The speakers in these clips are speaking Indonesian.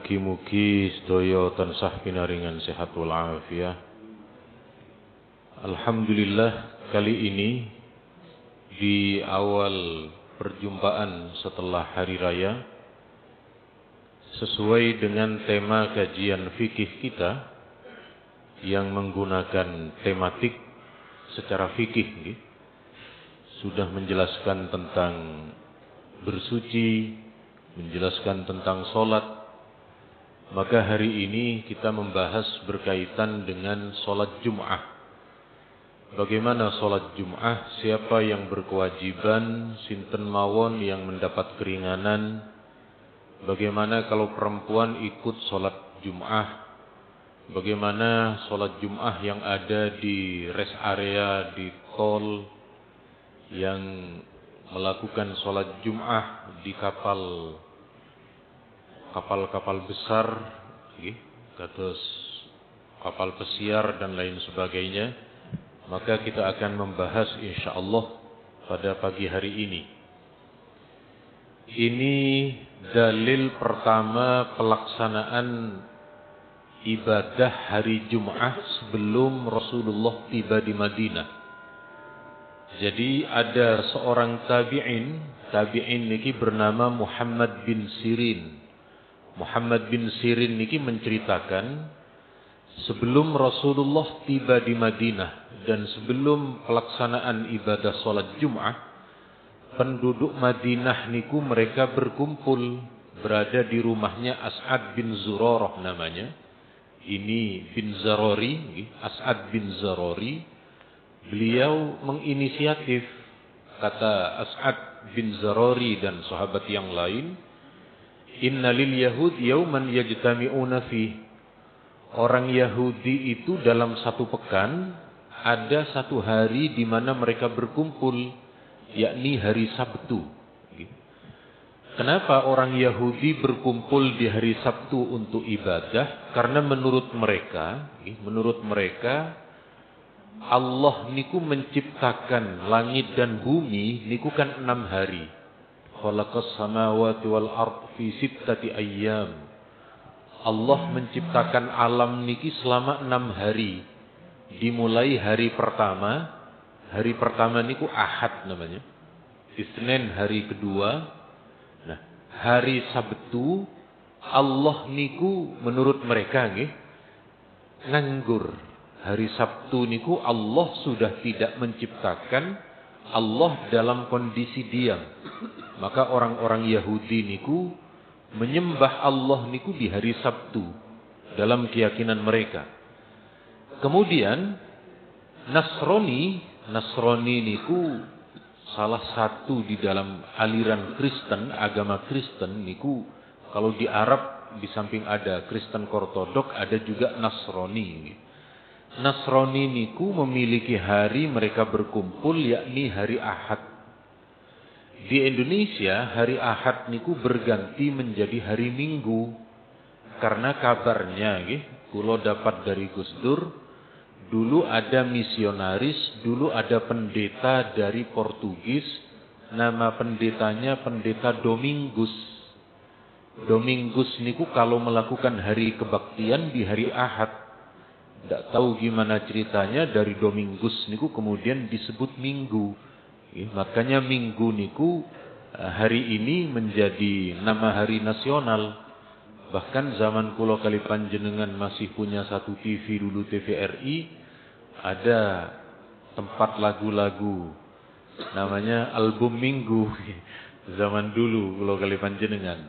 Mugi-mugi sedaya tansah pinaringan sehat walafiat. Alhamdulillah, kali ini di awal perjumpaan setelah hari raya, sesuai dengan tema kajian fikih kita yang menggunakan tematik secara fikih, sudah menjelaskan tentang bersuci, menjelaskan tentang sholat. Maka hari ini kita membahas berkaitan dengan sholat Jum'ah. Bagaimana sholat Jum'ah, siapa yang berkewajiban, sinten mawon yang mendapat keringanan, bagaimana kalau perempuan ikut sholat Jum'ah, bagaimana sholat Jum'ah yang ada di rest area, di tol, yang melakukan sholat Jum'ah di kapal-kapal besar, kados kapal pesiar dan lain sebagainya. Maka kita akan membahas insyaallah pada pagi hari ini. Ini dalil pertama pelaksanaan ibadah hari Jum'ah sebelum Rasulullah tiba di Madinah. Jadi ada seorang tabi'in niki bernama Muhammad bin Sirin. Muhammad bin Sirin niki menceritakan, sebelum Rasulullah tiba di Madinah dan sebelum pelaksanaan ibadah sholat Jum'ah, penduduk Madinah niku mereka berkumpul berada di rumahnya As'ad bin Zurarah namanya. Ini bin Zarori, As'ad bin Zarori. Beliau menginisiatif, kata As'ad bin Zarori dan sahabat yang lain, Inna lil Yahud yauman yajtami'una fi. Orang Yahudi itu dalam satu pekan ada satu hari di mana mereka berkumpul, yakni hari Sabtu. Kenapa orang Yahudi berkumpul di hari Sabtu untuk ibadah? Karena menurut mereka Allah niku menciptakan langit dan bumi niku kan 6 hari. Khalaqas samawati wal ard fi sittati ayyam. Allah menciptakan alam niki selama 6 hari. Dimulai hari pertama niku Ahad namanya. Isnin hari kedua. Nah, hari Sabtu Allah niku menurut mereka nganggur. Hari Sabtu niku Allah sudah tidak menciptakan, Allah dalam kondisi diam. Maka orang-orang Yahudi niku menyembah Allah niku di hari Sabtu dalam keyakinan mereka. Kemudian Nasrani niku salah satu di dalam aliran Kristen, agama Kristen niku, kalau di Arab di samping ada Kristen Ortodok ada juga Nasrani. Nasrani niku memiliki hari mereka berkumpul, yakni hari Ahad. Di Indonesia hari Ahad niku berganti menjadi hari Minggu. Karena kabarnya kula dapat dari Gus Dur, dulu ada misionaris, dulu ada pendeta dari Portugis, nama pendetanya pendeta Domingus. Domingus niku kalau melakukan hari kebaktian di hari Ahad. Tidak tahu gimana ceritanya dari Domingus niku kemudian disebut Minggu. Makanya Minggu niku hari ini menjadi nama hari nasional. Bahkan zaman kula kali panjenengan masih punya satu TV dulu, TVRI, ada tempat lagu-lagu namanya album Minggu. Zaman dulu kula kali panjenengan.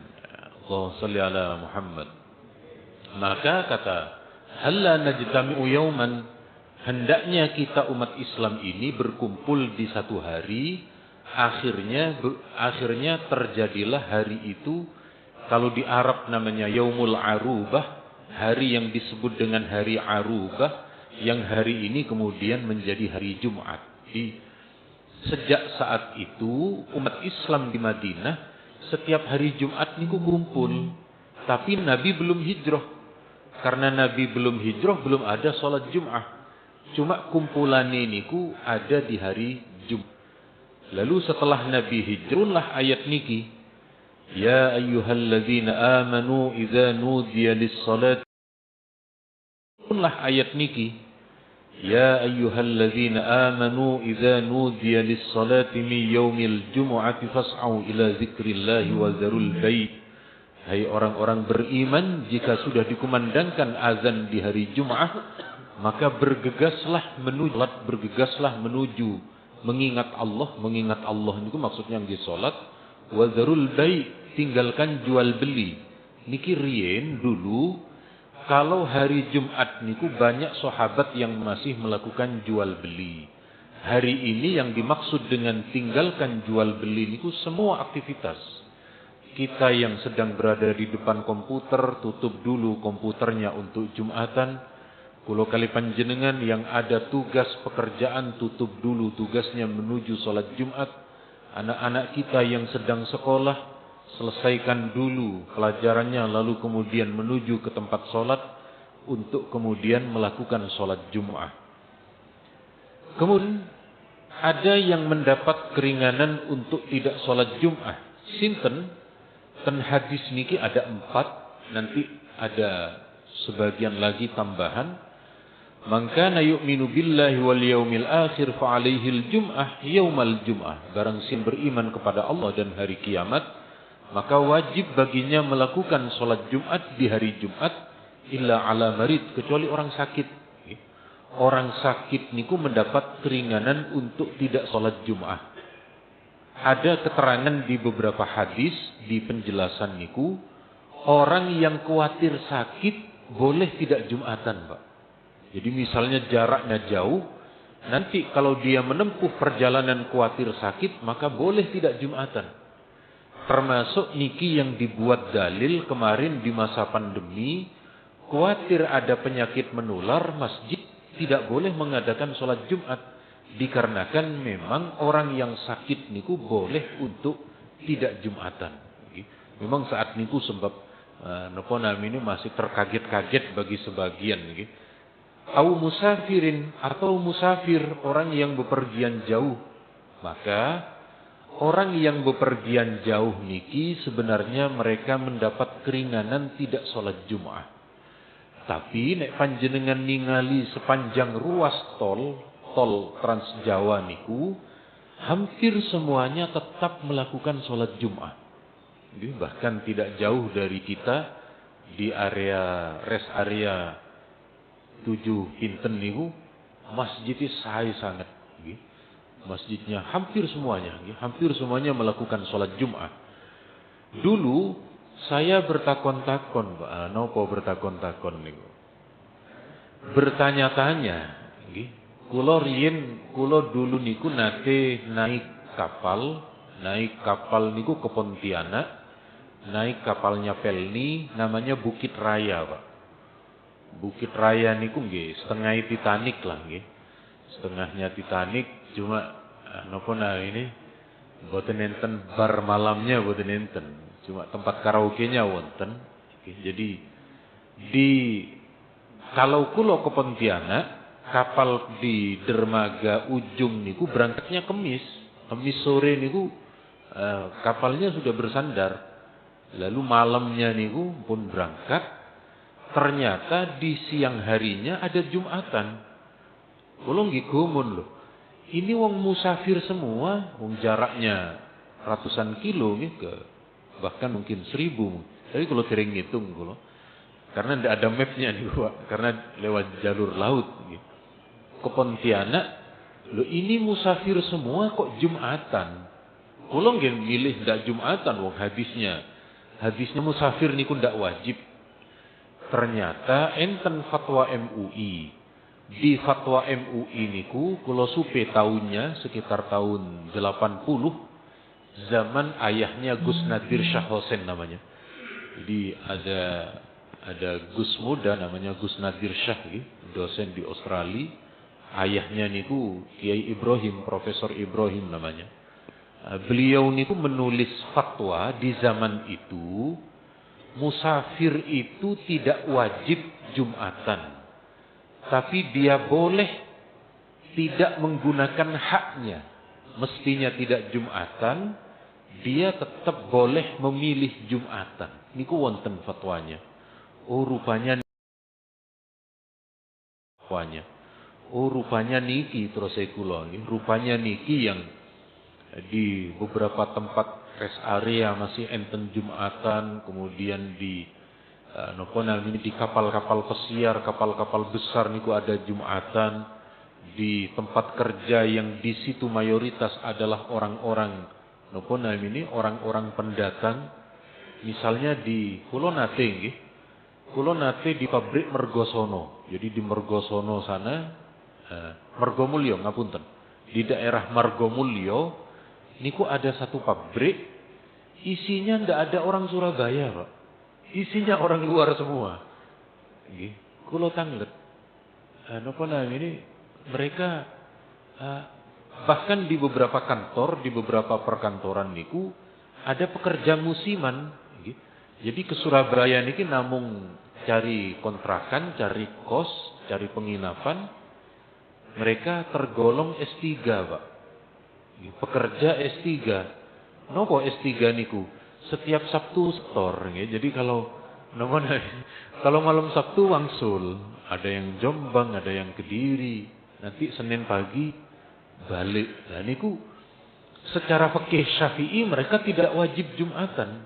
Allahumma shalli ala Muhammad. Maka kata halla najtami'u yauman, hendaknya kita umat Islam ini berkumpul di satu hari. Akhirnya terjadilah hari itu. Kalau di Arab namanya Yaumul Arubah, hari yang disebut dengan hari Arubah, yang hari ini kemudian menjadi hari Jumat. Sejak saat itu umat Islam di Madinah setiap hari Jumat niku kumpul. Tapi Nabi belum hijrah. Karena Nabi belum hijrah, belum ada sholat Jum'ah. Cuma kumpulan niku ada di hari Jumat. Lalu setelah Nabi hijrahlah ayat niki. Ya ayyuhalladzina amanu idza nudiya lis-salati. Punlah ayat niki. Ya ayyuhalladzina amanu idza nudiya lis-salati min yaumil jumu'ati fas'au ila dzikrillahi wa dzarul bai'. Hai orang-orang beriman, jika sudah dikumandangkan azan di hari Jumat, maka bergegaslah menuju mengingat Allah niku maksudnya nggih salat, wa dzarul bai', tinggalkan jual beli. Niki riyen dulu kalau hari Jumat niku banyak sahabat yang masih melakukan jual beli. Hari ini yang dimaksud dengan tinggalkan jual beli niku semua aktivitas. Kita yang sedang berada di depan komputer, tutup dulu komputernya untuk Jumatan. Kulo kali panjenengan yang ada tugas pekerjaan, tutup dulu tugasnya menuju sholat Jumat. Anak-anak kita yang sedang sekolah, selesaikan dulu pelajarannya, lalu kemudian menuju ke tempat sholat untuk kemudian melakukan sholat Jumat. Kemudian ada yang mendapat keringanan untuk tidak sholat Jumat. Sinten? Ten hadis niki ada 4, nanti ada sebagian lagi tambahan. Man kana yu'minu billahi wal yaumil akhir fa 'alaihil jum'ah yaumal jum'ah. Barang siapa beriman kepada Allah dan hari kiamat, maka wajib baginya melakukan salat Jumat di hari Jumat illa ala marid, kecuali orang sakit. Orang sakit niku mendapat keringanan untuk tidak salat Jumat. Ada keterangan di beberapa hadis di penjelasan niku, orang yang khawatir sakit boleh tidak Jumatan, Pak. Jadi misalnya jaraknya jauh, nanti kalau dia menempuh perjalanan khawatir sakit, maka boleh tidak Jumatan. Termasuk niki yang dibuat dalil kemarin di masa pandemi, khawatir ada penyakit menular, masjid tidak boleh mengadakan sholat Jumat. Dikarenakan memang orang yang sakit niku boleh untuk tidak Jumatan. Memang saat niku sebab napa namanya masih terkaget-kaget bagi sebagian. Au musafirin, atau musafir, orang yang bepergian jauh. Maka orang yang bepergian jauh niki sebenarnya mereka mendapat keringanan tidak sholat Jumat. Tapi nek panjenengan ningali sepanjang ruas tol Trans Jawa niku, hampir semuanya tetap melakukan sholat Jumat. Bahkan tidak jauh dari kita di rest area 7 Pinten niku, masjidnya sangat. Masjidnya hampir semuanya melakukan sholat Jumat. Dulu saya bertakon-takon, Pak, napa bertakon-takon niku. Bertanya-tanya, Kulo dulu niku nate naik kapal niku ke Pontianak, naik kapalnya Pelni, namanya Bukit Raya, Pak. Bukit Raya niku nggih setengah Titanic lah nggih. Setengahnya Titanic, cuma napa ini boten enten bar malamnya, boten enten. Cuma tempat karaoke-nya wonten. Jadi kalau kulo ke Pontianak, kapal di dermaga ujung niku berangkatnya Kemis sore niku kapalnya sudah bersandar. Lalu malamnya niku pun berangkat. Ternyata di siang harinya ada Jumatan. Kulo nggih gumun lho. Ini wong musafir semua, wong jaraknya ratusan kilo nggih, bahkan mungkin 1000. Tapi kulo sering ngitung kulo. Karena tidak ada mapnya nih, Pak. Karena lewat jalur laut gitu. Ke Pontianak, lo ini musafir semua kok Jumatan. Kulo nggih milih ndak Jumatan wong hadisnya musafir niku ndak wajib. Ternyata enten fatwa MUI. Di fatwa MUI niku kulo supe tahunnya sekitar tahun 80, zaman ayahnya Gus Nadir Shah Hussein namanya. Jadi ada Gus muda namanya Gus Nadir Shah, dosen di Australia. Ayahnya niku Kiai Ibrahim, Profesor Ibrahim namanya. Beliau niku menulis fatwa di zaman itu, musafir itu tidak wajib Jumatan. Tapi dia boleh tidak menggunakan haknya. Mestinya tidak Jumatan, dia tetap boleh memilih Jumatan. Niku wonten fatwanya. Oh rupanya niki terus kula nggih. Rupanya niki yang di beberapa tempat rest area masih enten Jumatan, kemudian di di kapal-kapal pesiar, kapal-kapal besar niku ada Jumatan. Di tempat kerja yang di situ mayoritas adalah orang-orang orang-orang pendatang. Misalnya di Kulo Nate di pabrik Mergosono. Jadi di Mergosono sana, Margomulyo ngapunten. Di daerah Margomulyo niku ada satu pabrik, isinya ndak ada orang Surabaya, Pak. Isinya orang luar semua. Nggih, kula tanglet. Mereka bahkan di beberapa kantor, di beberapa perkantoran niku ada pekerja musiman. Jadi ke Surabaya niki namung cari kontrakan, cari kos, cari penginapan. Mereka tergolong S3, Pak. Pekerja S3. Nopo S3 niku? Setiap Sabtu setor. Jadi kalau malam Sabtu wangsul, ada yang Jombang, ada yang Kediri. Nanti Senin pagi balik. Nah niku secara fikih Syafi'i mereka tidak wajib Jumatan.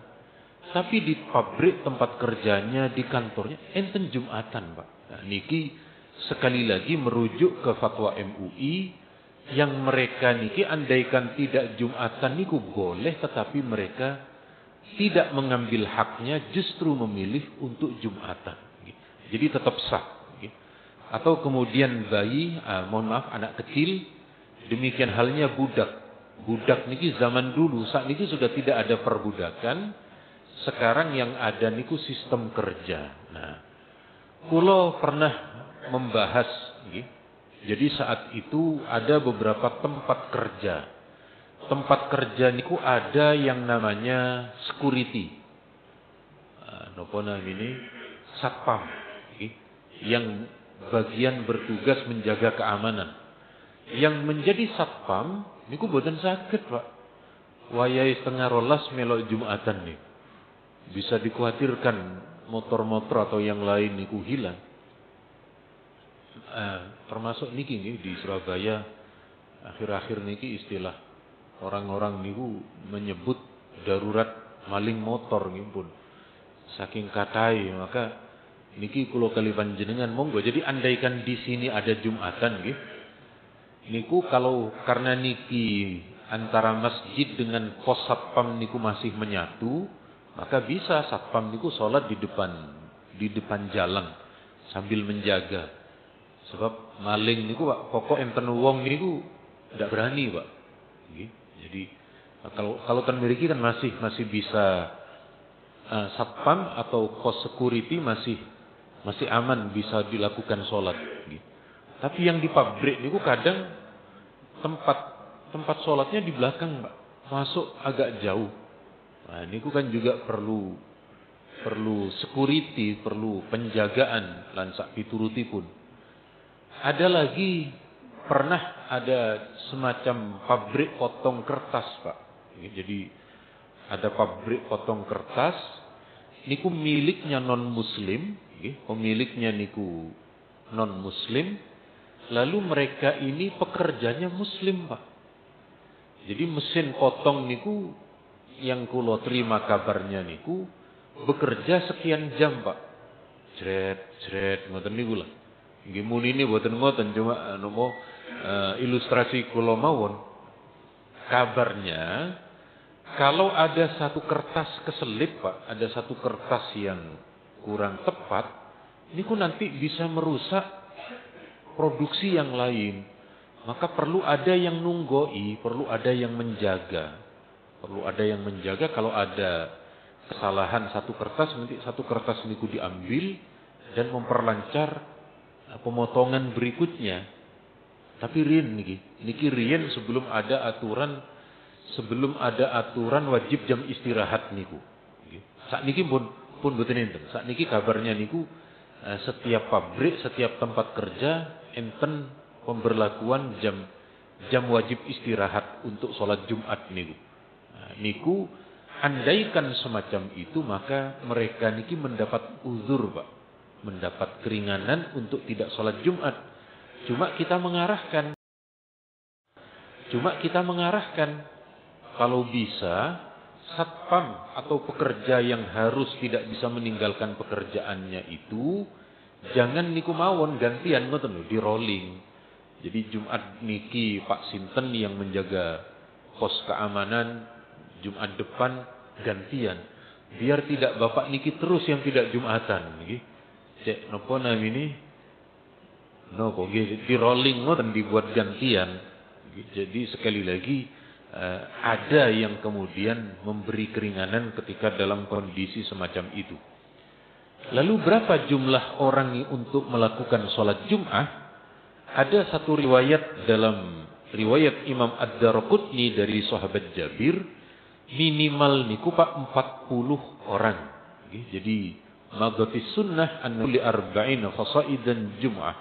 Tapi di pabrik tempat kerjanya, di kantornya enten Jumatan, Pak. Nah niki sekali lagi merujuk ke fatwa MUI yang mereka niki andaikan tidak Jumatan niku boleh, tetapi mereka tidak mengambil haknya, justru memilih untuk Jumatan. Jadi tetap sah. Atau kemudian bayi, anak kecil, demikian halnya budak. Budak niki zaman dulu, saat niki sudah tidak ada perbudakan. Sekarang yang ada niku sistem kerja. Nah, kula pernah membahas, jadi saat itu ada beberapa tempat kerja. Tempat kerja niku ada yang namanya security. Satpam. Yang bagian bertugas menjaga keamanan. Yang menjadi satpam niku boten saged, Pak. Wayahe setengah rolas melok Jumatan nih. Bisa dikhawatirkan motor-motor atau yang lain niku hilang. Termasuk niki nih di Surabaya akhir-akhir niki istilah orang-orang niku menyebut darurat maling motor ngimpun. Saking katai, maka niki kula kali panjenengan monggo. Jadi andaikan di sini ada Jumatan nggih. Niku kalau karena niki antara masjid dengan pos satpam niku masih menyatu, maka bisa satpam niku sholat di depan jalan sambil menjaga. Sebab maling niku Pak, pokok enten wong niku ndak berani, Pak. Nggih. Jadi kalau ten mriki kan masih bisa satpam atau pos security masih aman, bisa dilakukan sholat. Tapi yang di pabrik niku kadang tempat sholatnya di belakang, Pak. Masuk agak jauh. Nah, niku kan juga perlu security, perlu penjagaan lan sak piturutipun. Ada lagi pernah ada semacam pabrik potong kertas, Pak. Jadi ada pabrik potong kertas niku miliknya non muslim. Pemiliknya niku non-muslim, lalu mereka ini pekerjanya muslim, Pak. Jadi mesin potong niku yang kula terima kabarnya niku bekerja sekian jam, Pak. Jret ngoten niku lah. Nggih munine mboten ngoten, cuma ilustrasi kula mawon. Kabarnya kalau ada satu kertas keselip, Pak, ada satu kertas yang kurang tepat, niku nanti bisa merusak produksi yang lain. Maka perlu ada yang nunggoi, perlu ada yang menjaga. Perlu ada yang menjaga kalau ada kesalahan satu kertas, nanti satu kertas niku diambil dan memperlancar pemotongan berikutnya. Tapi riyen niki riyen sebelum ada aturan wajib jam istirahat niku. Sak niki pun boten enten. Sak niki kabarnya niku setiap pabrik, setiap tempat kerja enten pemberlakuan jam wajib istirahat untuk sholat Jumat niku. Niku andaikan semacam itu maka mereka niki mendapat uzur, Pak. Mendapat keringanan untuk tidak sholat Jumat. Cuma kita mengarahkan kalau bisa satpam atau pekerja yang harus tidak bisa meninggalkan pekerjaannya itu jangan niku mawon gantian ngoten lho, di rolling. Jadi Jumat niki Pak Sinten yang menjaga pos keamanan, Jumat depan gantian. Biar tidak Bapak niki terus yang tidak Jumatan niki. Cek nopo namini? Nopo di rolling ngoten dibuat gantian. Jadi sekali lagi ada yang kemudian memberi keringanan ketika dalam kondisi semacam itu. Lalu berapa jumlah orang untuk melakukan sholat Jum'ah? Ada satu riwayat dalam riwayat Imam Ad-Darqutni dari sahabat Jabir, minimal niku Pak 40 orang. Jadi madhatis sunnah an li arba'ina fasaidan Jum'ah.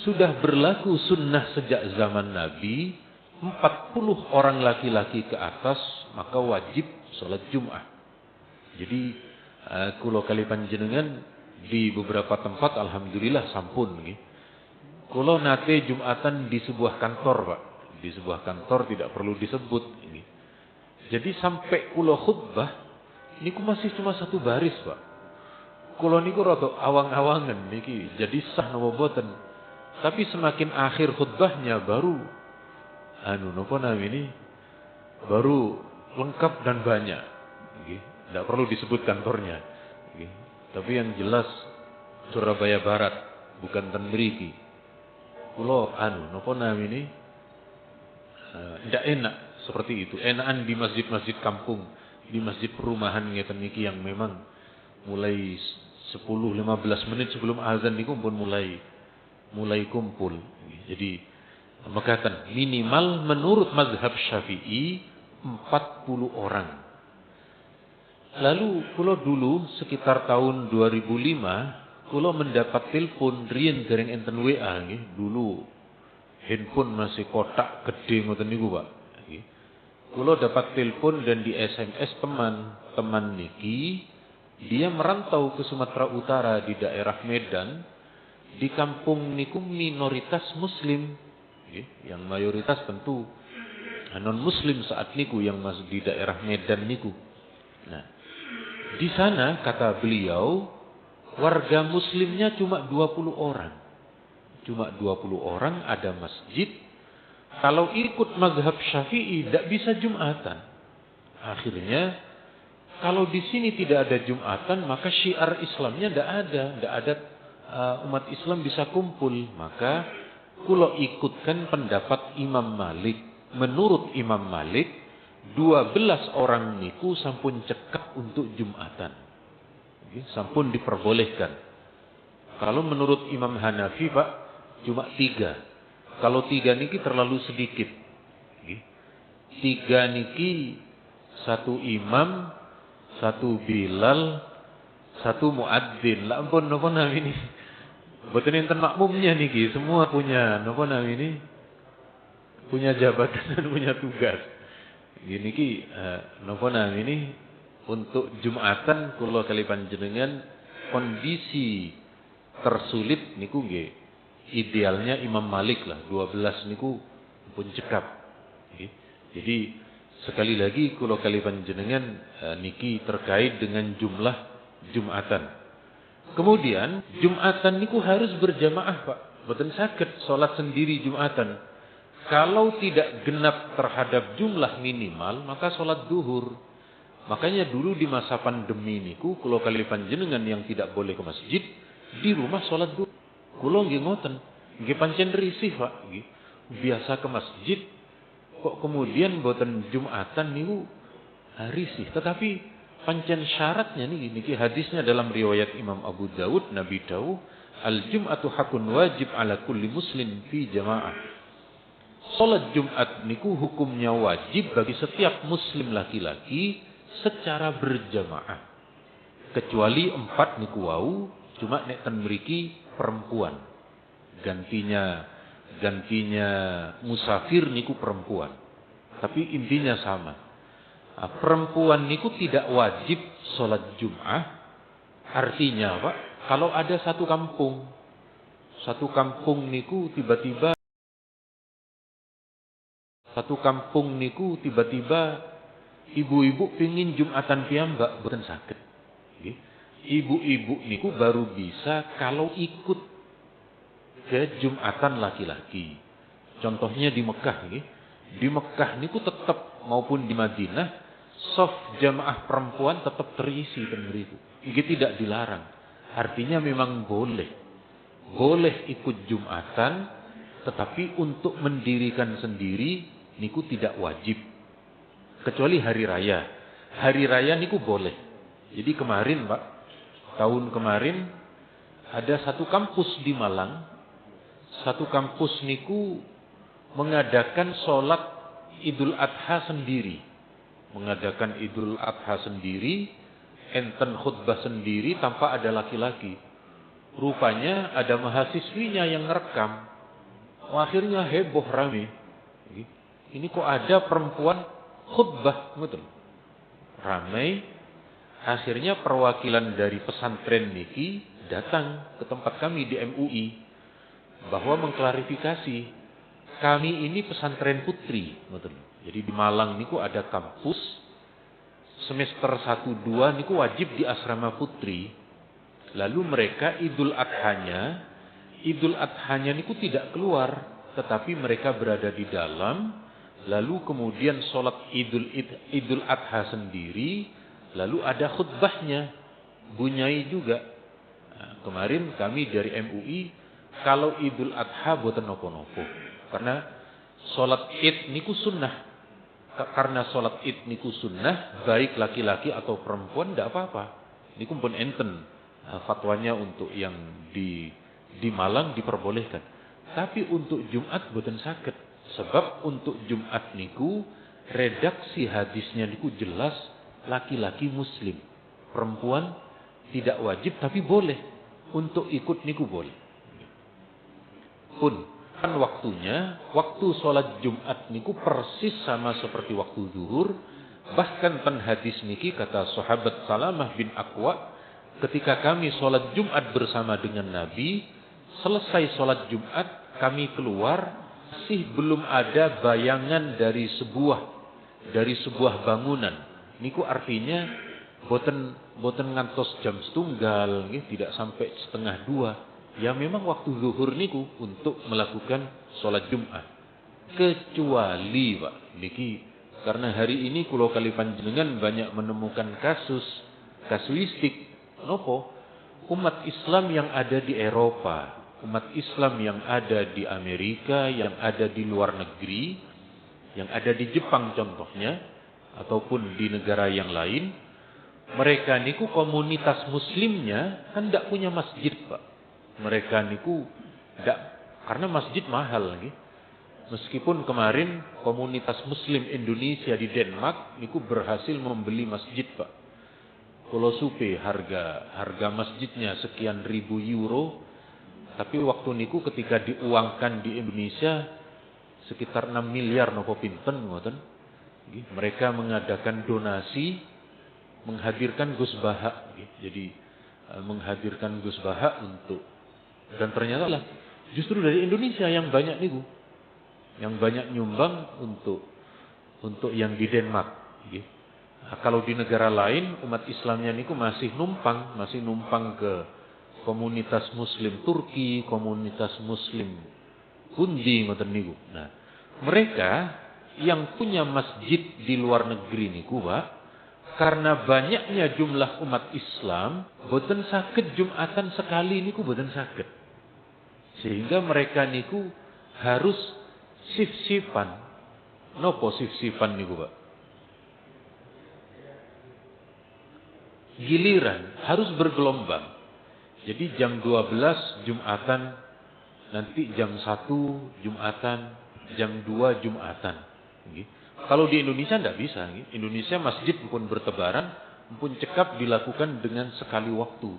Sudah berlaku sunnah sejak zaman Nabi, 40 orang laki-laki ke atas maka wajib sholat Jum'ah. Jadi kulo kali panjenengan di beberapa tempat alhamdulillah sampun nggih. Kulo nate Jumatan di sebuah kantor, Pak. Di sebuah kantor tidak perlu disebut ini. Jadi sampai kulo khutbah niku masih cuma satu baris, Pak. Kulo niku rada awang-awangan niki. Jadi sah napa boten. Tapi semakin akhir khutbahnya baru napa namanya baru lengkap dan banyak. Nggih. Tidak perlu disebut kantornya. Nggih. Tapi yang jelas Surabaya Barat, bukan ten mriki. Kulo napa namanya tidak enak seperti itu. Enakan di masjid-masjid kampung, di masjid perumahan ngeten niki yang memang mulai 10-15 menit sebelum azan niku pun mulai kumpul. Jadi mekaten minimal menurut mazhab Syafi'i 40 orang. Lalu kulo dulu sekitar tahun 2005 kulo mendapat telepon riyen dereng enten WA nggih. Dulu handphone masih kotak gede ngoten niku, Pak. Nggih. Kulo dapat telepon dan di SMS teman niki, dia merantau ke Sumatera Utara di daerah Medan, di kampung niku minoritas muslim, yang mayoritas tentu non muslim saat niku yang masuk di daerah Medan niku. Nah, di sana kata beliau warga muslimnya cuma 20 orang. Cuma 20 orang ada masjid. Kalau ikut mazhab Syafi'i tidak bisa Jumatan. Akhirnya kalau di sini tidak ada Jumatan, maka syiar Islamnya tidak ada umat Islam bisa kumpul. Maka kulo ikutkan pendapat Imam Malik. Menurut Imam Malik, 12 orang niku sampun cekap untuk Jumatan. Sampun diperbolehkan. Kalau menurut Imam Hanafi, Pak, cuma 3. Kalau 3 niki terlalu sedikit. 3 niki 1 imam, 1 Bilal, 1 muadzin. Lah ampun napa namine. Mboten enten makmumnya niki, semua punya napa namine? Punya jabatan dan punya tugas. Gini ki napa namine untuk Jumatan kula kali panjenengan kondisi tersulit niku nggih. Idealnya Imam Malik lah 12 niku pun cekap. Jadi sekali lagi kula kali panjenengan niki terkait dengan jumlah Jumatan. Kemudian Jumatan niku harus berjamaah, Pak. Mboten saged salat sendiri Jumatan. Kalau tidak genap terhadap jumlah minimal maka salat duhur. Makanya dulu di masa pandemi niku kula kali panjenengan yang tidak boleh ke masjid di rumah salat duhur. Kula nggih ngoten, nggih pancen risih, Pak, nggih. Biasa ke masjid kok kemudian mboten Jumatan niku risih. Tetapi pancen syaratnya niki hadisnya dalam riwayat Imam Abu Dawud, Nabi dawuh, al-jum'atu hakun wajib ala kulli muslim fi jamaah. Salat Jumat niku hukumnya wajib bagi setiap muslim laki-laki secara berjamaah. Kecuali 4 niku wau, cuma nek ten mriki perempuan. Gantinya musafir niku perempuan. Tapi intinya sama. Perempuan niku tidak wajib sholat Jum'ah. Artinya Pak, kalau ada satu kampung niku tiba-tiba ibu-ibu pingin Jumatan piyambak boten saged. Nggih. Ibu-ibu niku baru bisa kalau ikut ke Jumatan laki-laki. Contohnya di Mekah nggih. Di Mekah niku tetap maupun di Madinah shaf jamaah perempuan tetap terisi ten mriku. Nggih tidak dilarang. Artinya memang boleh. Boleh ikut Jumatan, tetapi untuk mendirikan sendiri niku tidak wajib. Kecuali hari raya. Hari raya niku boleh. Jadi kemarin Pak, tahun kemarin ada satu kampus di Malang. Satu kampus niku mengadakan sholat Idul Adha sendiri. Mengadakan Idul Adha sendiri, enten khutbah sendiri tanpa ada laki-laki. Rupanya ada mahasiswinya yang ngerekam. Akhirnya heboh rame. Ini kok ada perempuan khutbah, betul. Ramai. Akhirnya perwakilan dari pesantren niki datang ke tempat kami di MUI bahwa mengklarifikasi, kami ini pesantren putri, betul. Jadi di Malang niku ada kampus semester 1 2 niku wajib di asrama putri. Lalu mereka Idul Adhanya niku tidak keluar, tetapi mereka berada di dalam. Lalu kemudian sholat Idul Adha sendiri, lalu ada khutbahnya, bunyai juga. Nah, kemarin kami dari MUI, kalau Idul Adha boten nopo-nopo, karena sholat Id niku sunnah. Karena sholat Id niku sunnah, baik laki-laki atau perempuan tidak apa-apa. Niku pun enten fatwanya untuk yang di Malang diperbolehkan. Tapi untuk Jumat boten saged. Sebab untuk Jumat niku redaksi hadisnya niku jelas laki-laki muslim. Perempuan tidak wajib tapi boleh. Untuk ikut niku boleh. Pun kan waktu sholat Jumat niku persis sama seperti waktu zuhur. Bahkan pen hadis niki kata sahabat Salamah bin Aqwa, ketika kami sholat Jumat bersama dengan Nabi, selesai sholat Jumat kami keluar, masih belum ada bayangan dari sebuah bangunan. Niku artinya boten ngantos jam setunggal, tidak sampai setengah 2. Ya memang waktu zuhur niku untuk melakukan sholat Jumat. Kecuali Pak niki, karena hari ini kulo kali panjenengan banyak menemukan kasuistik. Nopo? Umat Islam yang ada di Eropa, umat Islam yang ada di Amerika, yang ada di luar negeri, yang ada di Jepang contohnya, ataupun di negara yang lain, mereka niku komunitas muslimnya kan tidak punya masjid Pak. Mereka niku tidak, karena masjid mahal lagi. Meskipun kemarin komunitas muslim Indonesia di Denmark niku berhasil membeli masjid Pak. Kalau supe harga masjidnya sekian ribu euro. Tapi waktu niku ketika diuangkan di Indonesia sekitar 6 miliar nopo pinten ngoten. Mereka mengadakan donasi, menghadirkan Gus Baha. Jadi menghadirkan Gus Baha untuk, dan ternyata lah justru dari Indonesia yang banyak niku, yang banyak nyumbang untuk yang di Denmark. Nah, kalau di negara lain umat Islamnya niku masih numpang ke komunitas muslim Turki, komunitas muslim pundi ngoten niku. Nah, mereka yang punya masjid di luar negeri niku Pak, karena banyaknya jumlah umat Islam, boten saged Jumatan sekali niku boten saged. Sehingga mereka niku harus sif-sifan. Nopo sif-sifan niku Pak? Giliran, harus bergelombang. Jadi jam 12 Jumatan, nanti jam 1 Jumatan, jam 2 Jumatan. Kalau di Indonesia tidak bisa. Indonesia masjid pun bertebaran, pun cekap dilakukan dengan sekali waktu.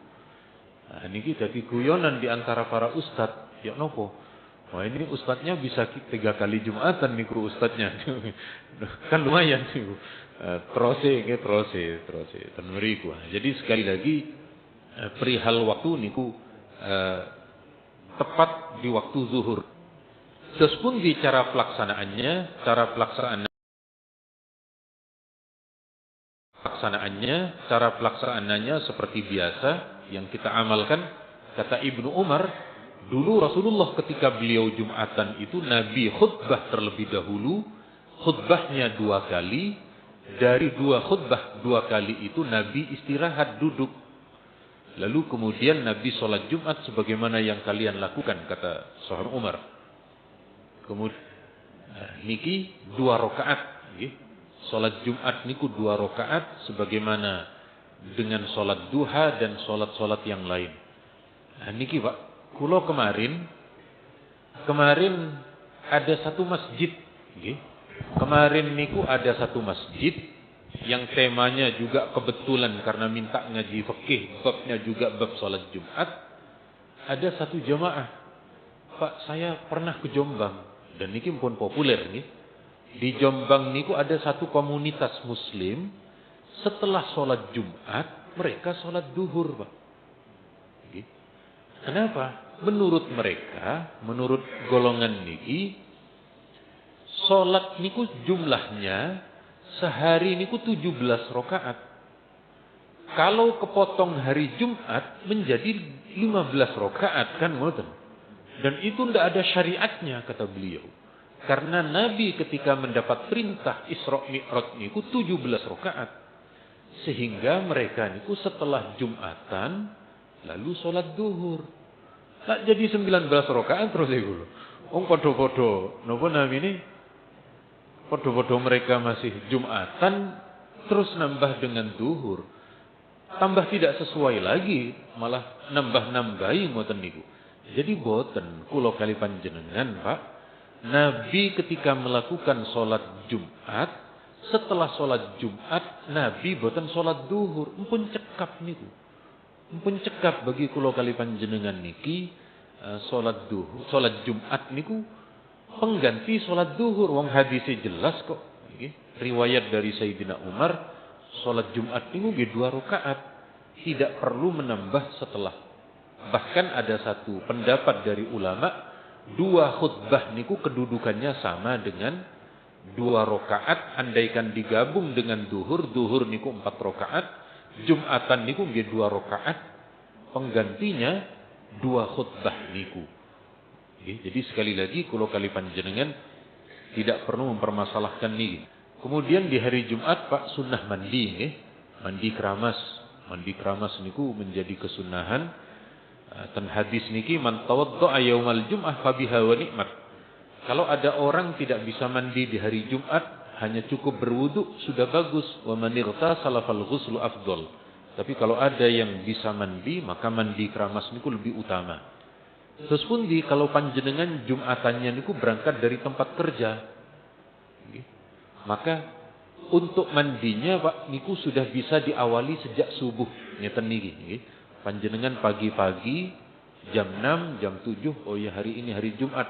Nah, ini jadi guyonan di antara para ustadz. Ya nopo, Wah ini ustadznya bisa 3 kali Jumatan niku ustadznya. Kan lumayan niku. Terose ten mriku. Jadi sekali lagi perihal waktu niku tepat di waktu zuhur. Terus pun di cara pelaksanaannya seperti biasa yang kita amalkan. Kata Ibnu Umar, dulu Rasulullah ketika beliau Jumatan itu Nabi khutbah terlebih dahulu, khutbahnya 2 kali, dari 2 khutbah 2 kali itu Nabi istirahat duduk. Lalu kemudian Nabi sholat Jumat sebagaimana yang kalian lakukan, kata Sahabat Umar. Kemudian niki 2 rakaat, sholat Jumat niku 2 rakaat sebagaimana dengan sholat duha dan sholat yang lain. Nah, niki Pak, kulo kemarin ada satu masjid, kemarin niku ada satu masjid yang temanya juga kebetulan karena minta ngaji fikih, babnya juga bab sholat Jumat. Ada satu jamaah, Pak, saya pernah ke Jombang dan niki pun populer nih. Di Jombang niku ada satu komunitas Muslim, setelah sholat Jumat mereka sholat duhur, Pak. Kenapa? Menurut mereka, menurut golongan niki, sholat niku jumlahnya sehari niku 17 rakaat. Kalau kepotong hari Jumat menjadi 15 rakaat kan ngoten. Dan itu tidak ada syariatnya kata beliau. Karena Nabi ketika mendapat perintah Isra Mi'raj niku 17 rakaat. Sehingga mereka niku setelah Jumatan lalu sholat duhur. Tak jadi 19 rakaat terus iku lho. Wong padha-padha napa namine? Padha-padha mereka masih Jumatan terus nambah dengan duhur. Tambah tidak sesuai lagi, malah nambah-nambahi ngoten niku. Jadi boten kula kali panjenengan, Pak. Nabi ketika melakukan sholat Jumat, setelah sholat Jumat Nabi boten sholat duhur, mpun cekap niku. Mpun cekap bagi kula kali panjenengan niki sholat Jumat niku pengganti sholat duhur. Wong hadisnya jelas kok. Riwayat dari Sayyidina Umar, sholat Jumat niku 2 rakaat, tidak perlu menambah setelah. Bahkan ada satu pendapat dari ulama, 2 khutbah niku kedudukannya sama dengan 2 rakaat. Andaikan digabung dengan duhur niku 4 rakaat. Jumatan niku 2 rakaat, penggantinya 2 khutbah niku. Jadi sekali lagi kula kali panjenengan tidak perlu mempermasalahkan niki. Kemudian di hari Jumat Pak sunnah mandi, mandi keramas. Mandi keramas niku menjadi kesunahan. Ten hadis niki man tawaddaa yaumal jum'ah fabiha wa ni'mat. Kalau ada orang tidak bisa mandi di hari Jumat, hanya cukup berwudu sudah bagus. Wa man ightasala fal ghuslu afdal. Tapi kalau ada yang bisa mandi, maka mandi keramas niku lebih utama. Terus pun kalau panjenengan Jumatannya niku berangkat dari tempat kerja, maka untuk mandinya Pak niku sudah bisa diawali sejak subuh. Ngeten niki. Panjenengan pagi-pagi jam 6, jam 7, oh ya hari ini hari Jumat.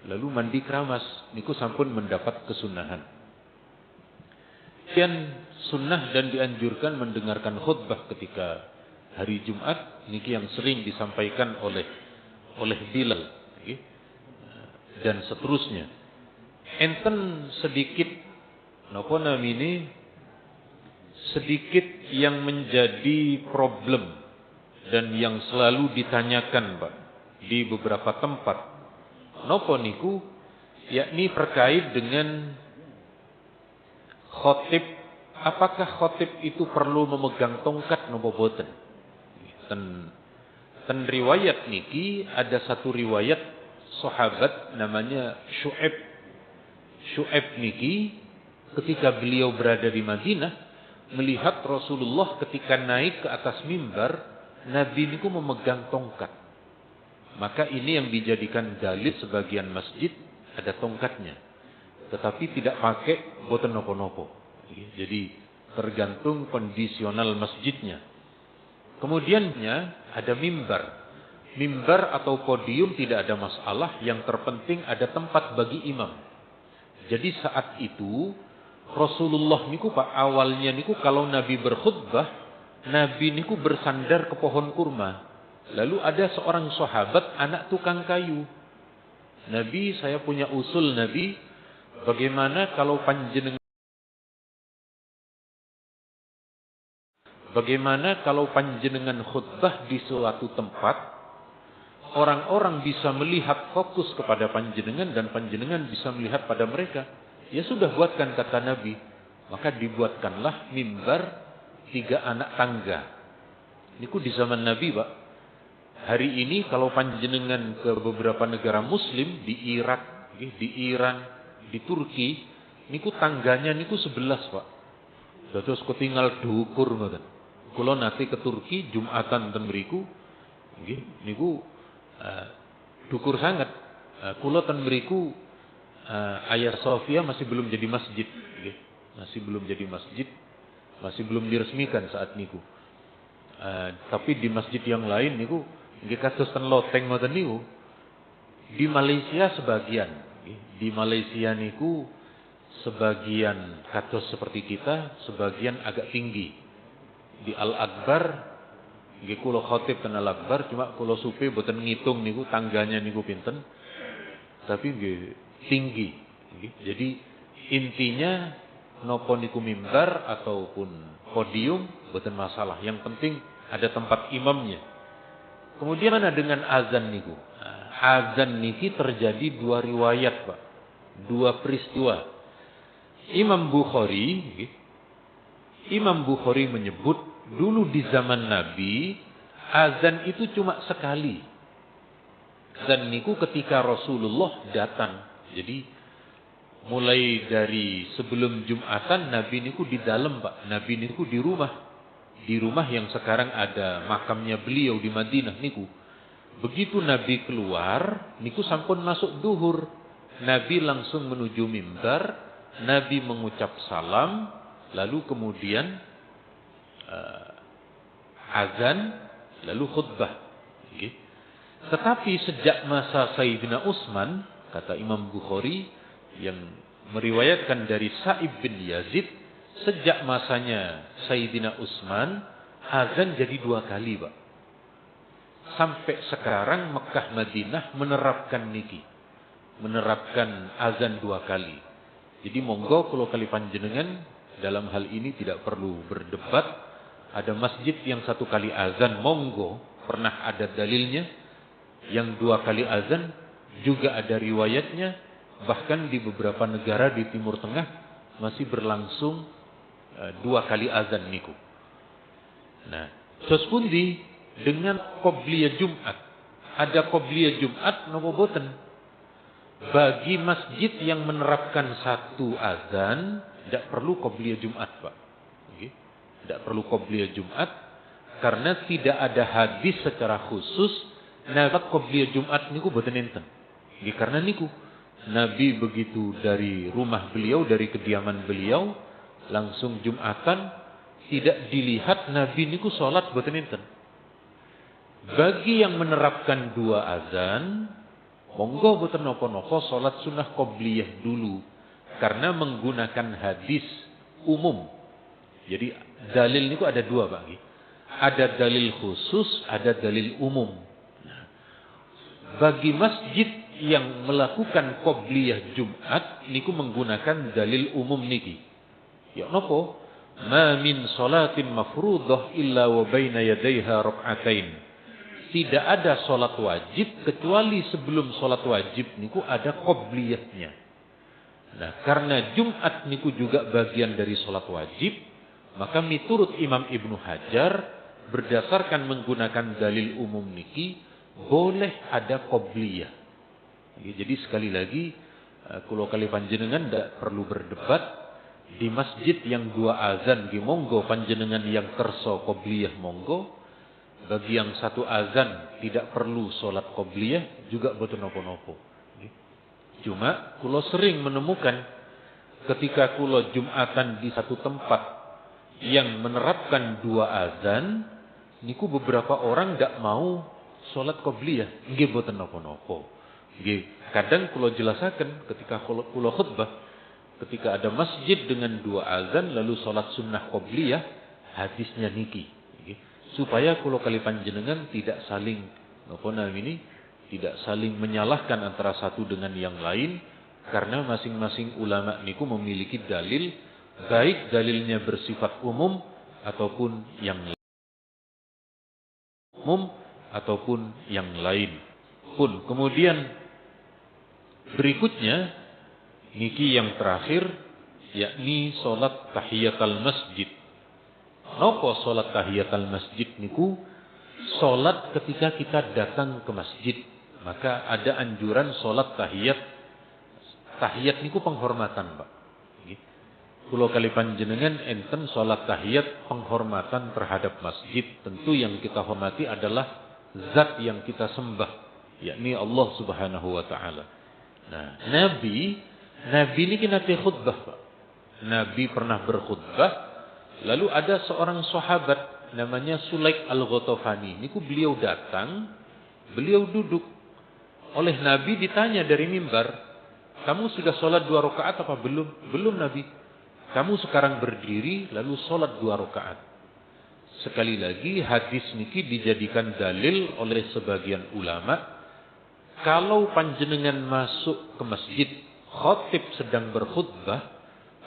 Lalu mandi keramas niku sampun mendapat kesunahan. Kemudian sunnah dan dianjurkan mendengarkan khutbah ketika hari Jumat niki yang sering disampaikan oleh Bilal dan seterusnya. Enten sedikit napa namine sedikit yang menjadi problem dan yang selalu ditanyakan Pak di beberapa tempat. Napa niku yakni terkait dengan khotib, apakah khotib itu perlu memegang tongkat napa boten? Ten riwayat niki ada satu riwayat sahabat namanya Syu'aib niki ketika beliau berada di Madinah melihat Rasulullah ketika naik ke atas mimbar, Nabi niku memegang tongkat. Maka ini yang dijadikan dalil sebagian masjid ada tongkatnya. Tetapi tidak pakai boten nopo-nopo. Jadi tergantung kondisional masjidnya. Kemudiannya ada mimbar. Mimbar atau podium tidak ada masalah, yang terpenting ada tempat bagi imam. Jadi saat itu Rasulullah niku Pak awalnya niku kalau Nabi berkhutbah, Nabi niku bersandar ke pohon kurma. Lalu ada seorang sahabat anak tukang kayu. Nabi, saya punya usul Nabi, bagaimana kalau panjenengan khutbah di suatu tempat, orang-orang bisa melihat fokus kepada panjenengan dan panjenengan bisa melihat pada mereka. Ya sudah, buatkan, kata Nabi. Maka dibuatkanlah mimbar 3 anak tangga. Niku di zaman Nabi, Pak. Hari ini kalau panjenengan ke beberapa negara muslim, di Irak, di Iran, di Turki, niku tangganya niku 11, Pak. Terus ketinggal dukur ngoten. Kula nate ke Turki Jumatan ten mriku, nggih niku dukur sangat. Kula ten mriku Hagia Sophia masih belum jadi masjid, nggih. Masih belum jadi masjid, masih belum diresmikan saat niku. Tapi di masjid yang lain niku nggih kados ten loteng ngoten niku. Di Malaysia sebagian, nggih. Di Malaysia niku sebagian kados seperti kita, sebagian agak tinggi. Di Al-Akbar nggih kula khotib ten Al-Akbar, cuma kula supe boten ngitung niku tangganya niku pinten. Tapi nggih tinggi, nggih. Jadi intinya nopo niku mimbar ataupun podium boten masalah, yang penting ada tempat imamnya. Kemudian mana dengan azan niku? Azan niki terjadi 2 riwayat, Pak. 2 peristiwa. Imam Bukhari menyebut dulu di zaman Nabi azan itu cuma sekali. Dan niku ketika Rasulullah datang. Jadi mulai dari sebelum Jumatan Nabi niku di dalam, Pak. Nabi niku di rumah. Di rumah yang sekarang ada makamnya beliau di Madinah niku. Begitu Nabi keluar, niku sampun masuk duhur. Nabi langsung menuju mimbar, Nabi mengucap salam, lalu kemudian azan, lalu khutbah. Okay. Tetapi sejak masa Sayyidina Utsman, kata Imam Bukhari yang meriwayatkan dari Sa'ib bin Yazid, sejak masanya Sayyidina Utsman, azan jadi 2 kali, Pak. Sampai sekarang Mekah Madinah menerapkan niki. Menerapkan azan 2 kali. Jadi monggo kalau kali panjenengan dalam hal ini tidak perlu berdebat. Ada masjid yang 1 kali azan, monggo, pernah ada dalilnya. Yang 2 kali azan juga ada riwayatnya. Bahkan di beberapa negara di Timur Tengah masih berlangsung 2 kali azan niku. Nah, sepundi dengan qobliyah Jumat. Ada qobliyah Jumat napa boten? Bagi masjid yang menerapkan 1 azan, tidak perlu qobliyah Jumat, Pak. Okay. Tidak perlu qobliyah Jumat karena tidak ada hadis secara khusus napa qobliyah Jumat niku boten enten. Okay. Karena niku Nabi begitu dari rumah beliau, dari kediaman beliau langsung Jumatan, tidak dilihat Nabi niku salat boten enten. Bagi yang menerapkan 2 azan, monggo boten napa-napa salat sunnah qobliyah dulu karena menggunakan hadis umum. Jadi dalil niku ada 2, Pak. Ada dalil khusus, ada dalil umum. Nah, bagi masjid yang melakukan qobliyah Jumat niku menggunakan dalil umum niki. Ya napa? Ma min salatin mafruḍah illa wa baina yadayha rak'atain. Tidak ada solat wajib kecuali sebelum solat wajib niku ada qobliyahnya. Nah, karena Jumat niku juga bagian dari solat wajib, maka miturut Imam Ibnu Hajar berdasarkan menggunakan dalil umum niki boleh ada qobliyah. Jadi sekali lagi kula kali panjenengan tidak perlu berdebat di masjid yang 2 azan nggih monggo, panjenengan yang kersa qobliyah monggo. Bagi yang 1 azan tidak perlu solat qobliyah juga boten napa-napa. Cuma kula sering menemukan ketika kula Jumatan di satu tempat yang menerapkan 2 azan, niku beberapa orang ndak mau salat qobliyah nggih boten napa-napa. Nggih, kadang kula jelasaken ketika kula khutbah, ketika ada masjid dengan 2 azan lalu salat sunnah qobliyah, hadisnya niki. Nggih, supaya kula kali panjenengan tidak saling napa namini, tidak saling menyalahkan antara satu dengan yang lain, karena masing-masing ulama niku memiliki dalil, baik dalilnya bersifat umum ataupun yang lain pun. Kemudian berikutnya niki yang terakhir, yakni salat tahiyatul masjid. Napa salat tahiyatul masjid niku? Salat ketika kita datang ke masjid, maka ada anjuran salat tahiyat. Tahiyat niku penghormatan, Pak. Kula kali panjenengan enten salat tahiyat penghormatan terhadap masjid. Tentu yang kita hormati adalah zat yang kita sembah, yakni Allah Subhanahu wa taala. Nah, Nabi ini nate khutbah, Pak. Nabi pernah berkhutbah, lalu ada seorang sahabat namanya Sulaik Al-Ghatafani. Niku beliau datang, beliau duduk. Oleh Nabi ditanya dari mimbar, "Kamu sudah sholat 2 rakaat apa belum?" "Belum, Nabi." "Kamu sekarang berdiri lalu sholat 2 rakaat." Sekali lagi hadis niki dijadikan dalil oleh sebagian ulama. Kalau panjenengan masuk ke masjid, khatib sedang berkhutbah,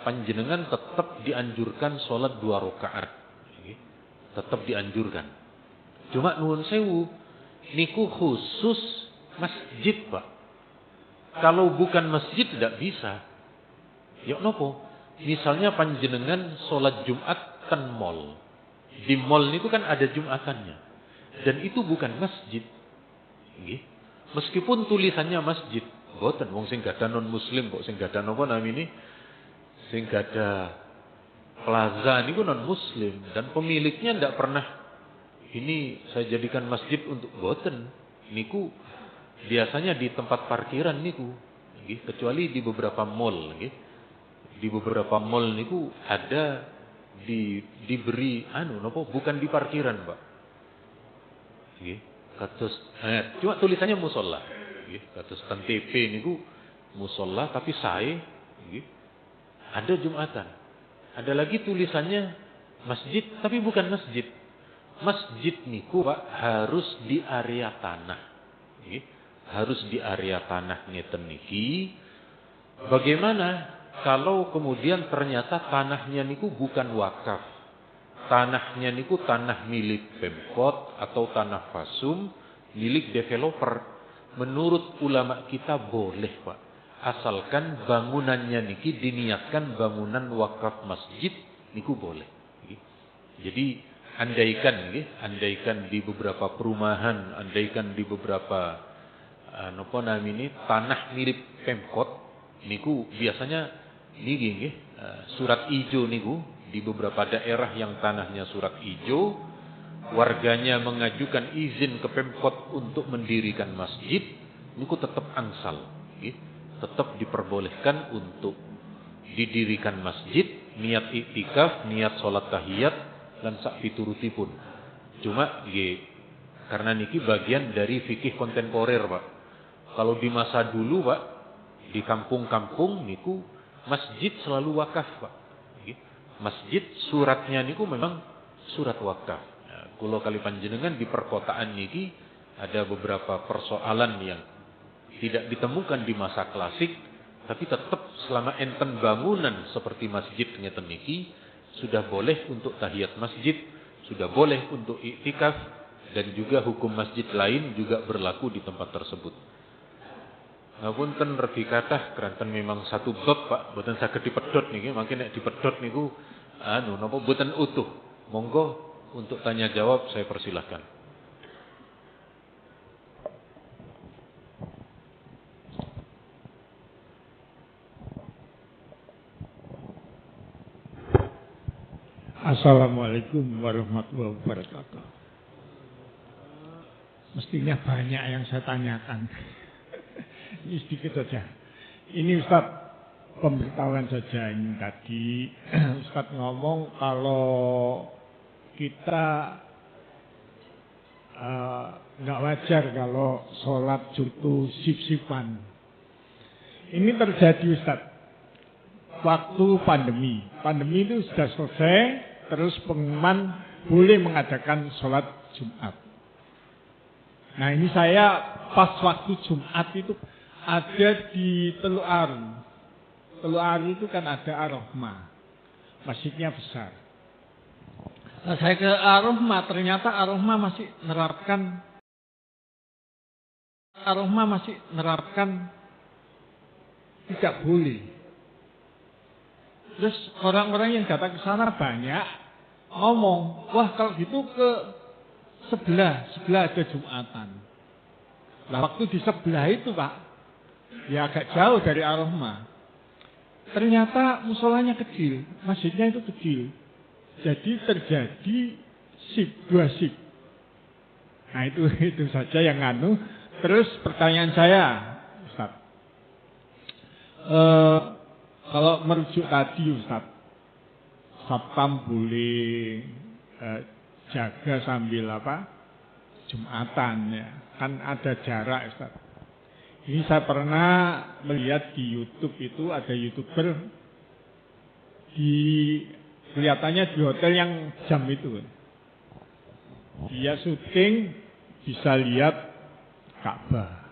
panjenengan tetap dianjurkan sholat 2 rakaat. Tetap dianjurkan. Cuma nuwun sewu, niku khusus masjid, Pak. Kalau bukan masjid tidak bisa. Ya nopo? Misalnya panjenengan sholat Jumat kan mall. Di mall niku kan ada Jumatannya. Dan itu bukan masjid. Nggih. Meskipun tulisannya masjid, boten wong sing gadah non muslim kok sing gadah napa namine? Sing gadah plaza niku non muslim dan pemiliknya ndak pernah ini saya jadikan masjid untuk boten. Niku biasanya di tempat parkiran niku, nggih, kecuali di beberapa mall, nggih. Di beberapa mall niku ada diberi napa bukan di parkiran, Pak. Nggih. Kados cuma tulisannya musola, nggih. Kados ten TV niku musola tapi sae, nggih. Ada Jumatan. Ada lagi tulisannya masjid tapi bukan masjid. Masjid niku, Pak, harus di area tanah, nggih. Harus di area tanah ngeten niki. Bagaimana kalau kemudian ternyata tanahnya niku bukan wakaf? Tanahnya niku tanah milik Pemkot atau tanah fasum milik developer. Menurut ulama kita boleh, Pak. Asalkan bangunannya niki diniatkan bangunan wakaf masjid niku boleh. Jadi andaikan di beberapa perumahan, andaikan di beberapa tanah milik Pemkot niku biasanya niki nggih surat ijo niku. Di beberapa daerah yang tanahnya surat ijo, warganya mengajukan izin ke Pemkot untuk mendirikan masjid, niku tetap angsal, tetap diperbolehkan untuk didirikan masjid, niat iktikaf, niat sholat tahiyat, dan sak piturutipun. Cuma, karena niki bagian dari fikih kontemporer, Pak. Kalau di masa dulu, Pak, di kampung-kampung niku masjid selalu wakaf, Pak. Masjid suratnya niku memang surat wakaf. Kulo kali panjenengan di perkotaan niki ada beberapa persoalan yang tidak ditemukan di masa klasik, tapi tetap selama enten bangunan seperti masjid ngeten niki sudah boleh untuk tahiyat masjid, sudah boleh untuk iktikaf, dan juga hukum masjid lain juga berlaku di tempat tersebut. Ngapunten regi kathah keranten memang satu bab, Pak, boten saged dipedhot niki, mangke nek dipedhot niku napa boten utuh. Monggo untuk tanya jawab saya persilahkan. Assalamualaikum warahmatullahi wabarakatuh. Mestinya banyak yang saya tanyakan. Ini sedikit saja. Ini Ustaz, pemberitahuan saja ini tadi. Ustaz ngomong kalau kita nggak wajar kalau sholat itu sip-sipan. Ini terjadi Ustaz waktu pandemi. Pandemi itu sudah selesai, terus pengumuman boleh mengadakan sholat Jumat. Nah ini saya pas waktu Jumat itu ada di Teluk Aru. Teluk Aru itu kan ada Ar-Rahmah, masjidnya besar. Nah, saya ke Ar-Rahmah, ternyata Ar-Rahmah masih nerapkan tidak boleh. Terus orang-orang yang datang ke sana banyak ngomong, wah kalau gitu ke sebelah ada Jumatan. Nah waktu di sebelah itu Pak, ya agak jauh dari Ar-Rahmah. Ternyata musolanya kecil, masjidnya itu kecil. Jadi terjadi dua sip. Nah itu saja yang nganu. Terus pertanyaan saya, Ustaz. Kalau merujuk tadi Ustaz, Satpam boleh jaga sambil Jumatan ya. Kan ada jarak Ustaz. Ini saya pernah melihat di YouTube itu ada YouTuber kelihatannya di hotel yang jam itu. Dia syuting bisa lihat Ka'bah.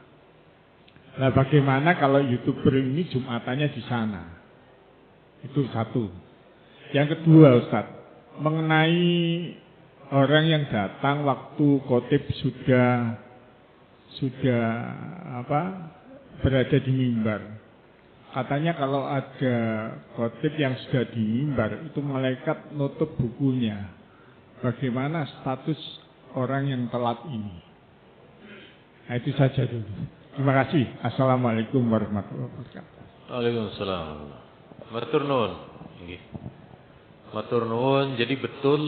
Nah bagaimana kalau YouTuber ini Jumatannya di sana? Itu satu. Yang kedua Ustaz, mengenai orang yang datang waktu khotib sudah berada di mimbar. Katanya kalau ada khotib yang sudah di mimbar, itu malaikat nutup bukunya. Bagaimana status orang yang telat ini? Nah itu saja dulu. Terima kasih. Assalamualaikum warahmatullahi wabarakatuh. Waalaikumsalam. Matur nuwun. Nggih. Matur nuwun. Jadi betul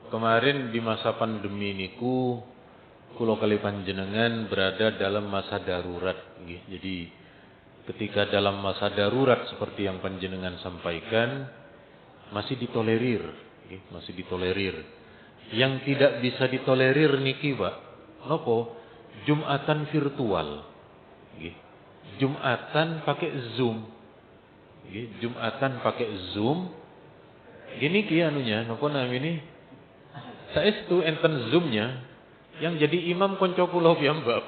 kemarin di masa pandemi niku kula kali panjenengan berada dalam masa darurat nggih. Jadi ketika dalam masa darurat seperti yang panjenengan sampaikan masih ditolerir nggih, masih ditolerir. Yang tidak bisa ditolerir niki Pak, napa? Jumatan virtual. Nggih. Jumatan pakai Zoom. Nggih, Jumatan pakai Zoom. Gini ki anunya, napa namanya? Saestu enten Zoom-nya yang jadi imam konco kula piyambak.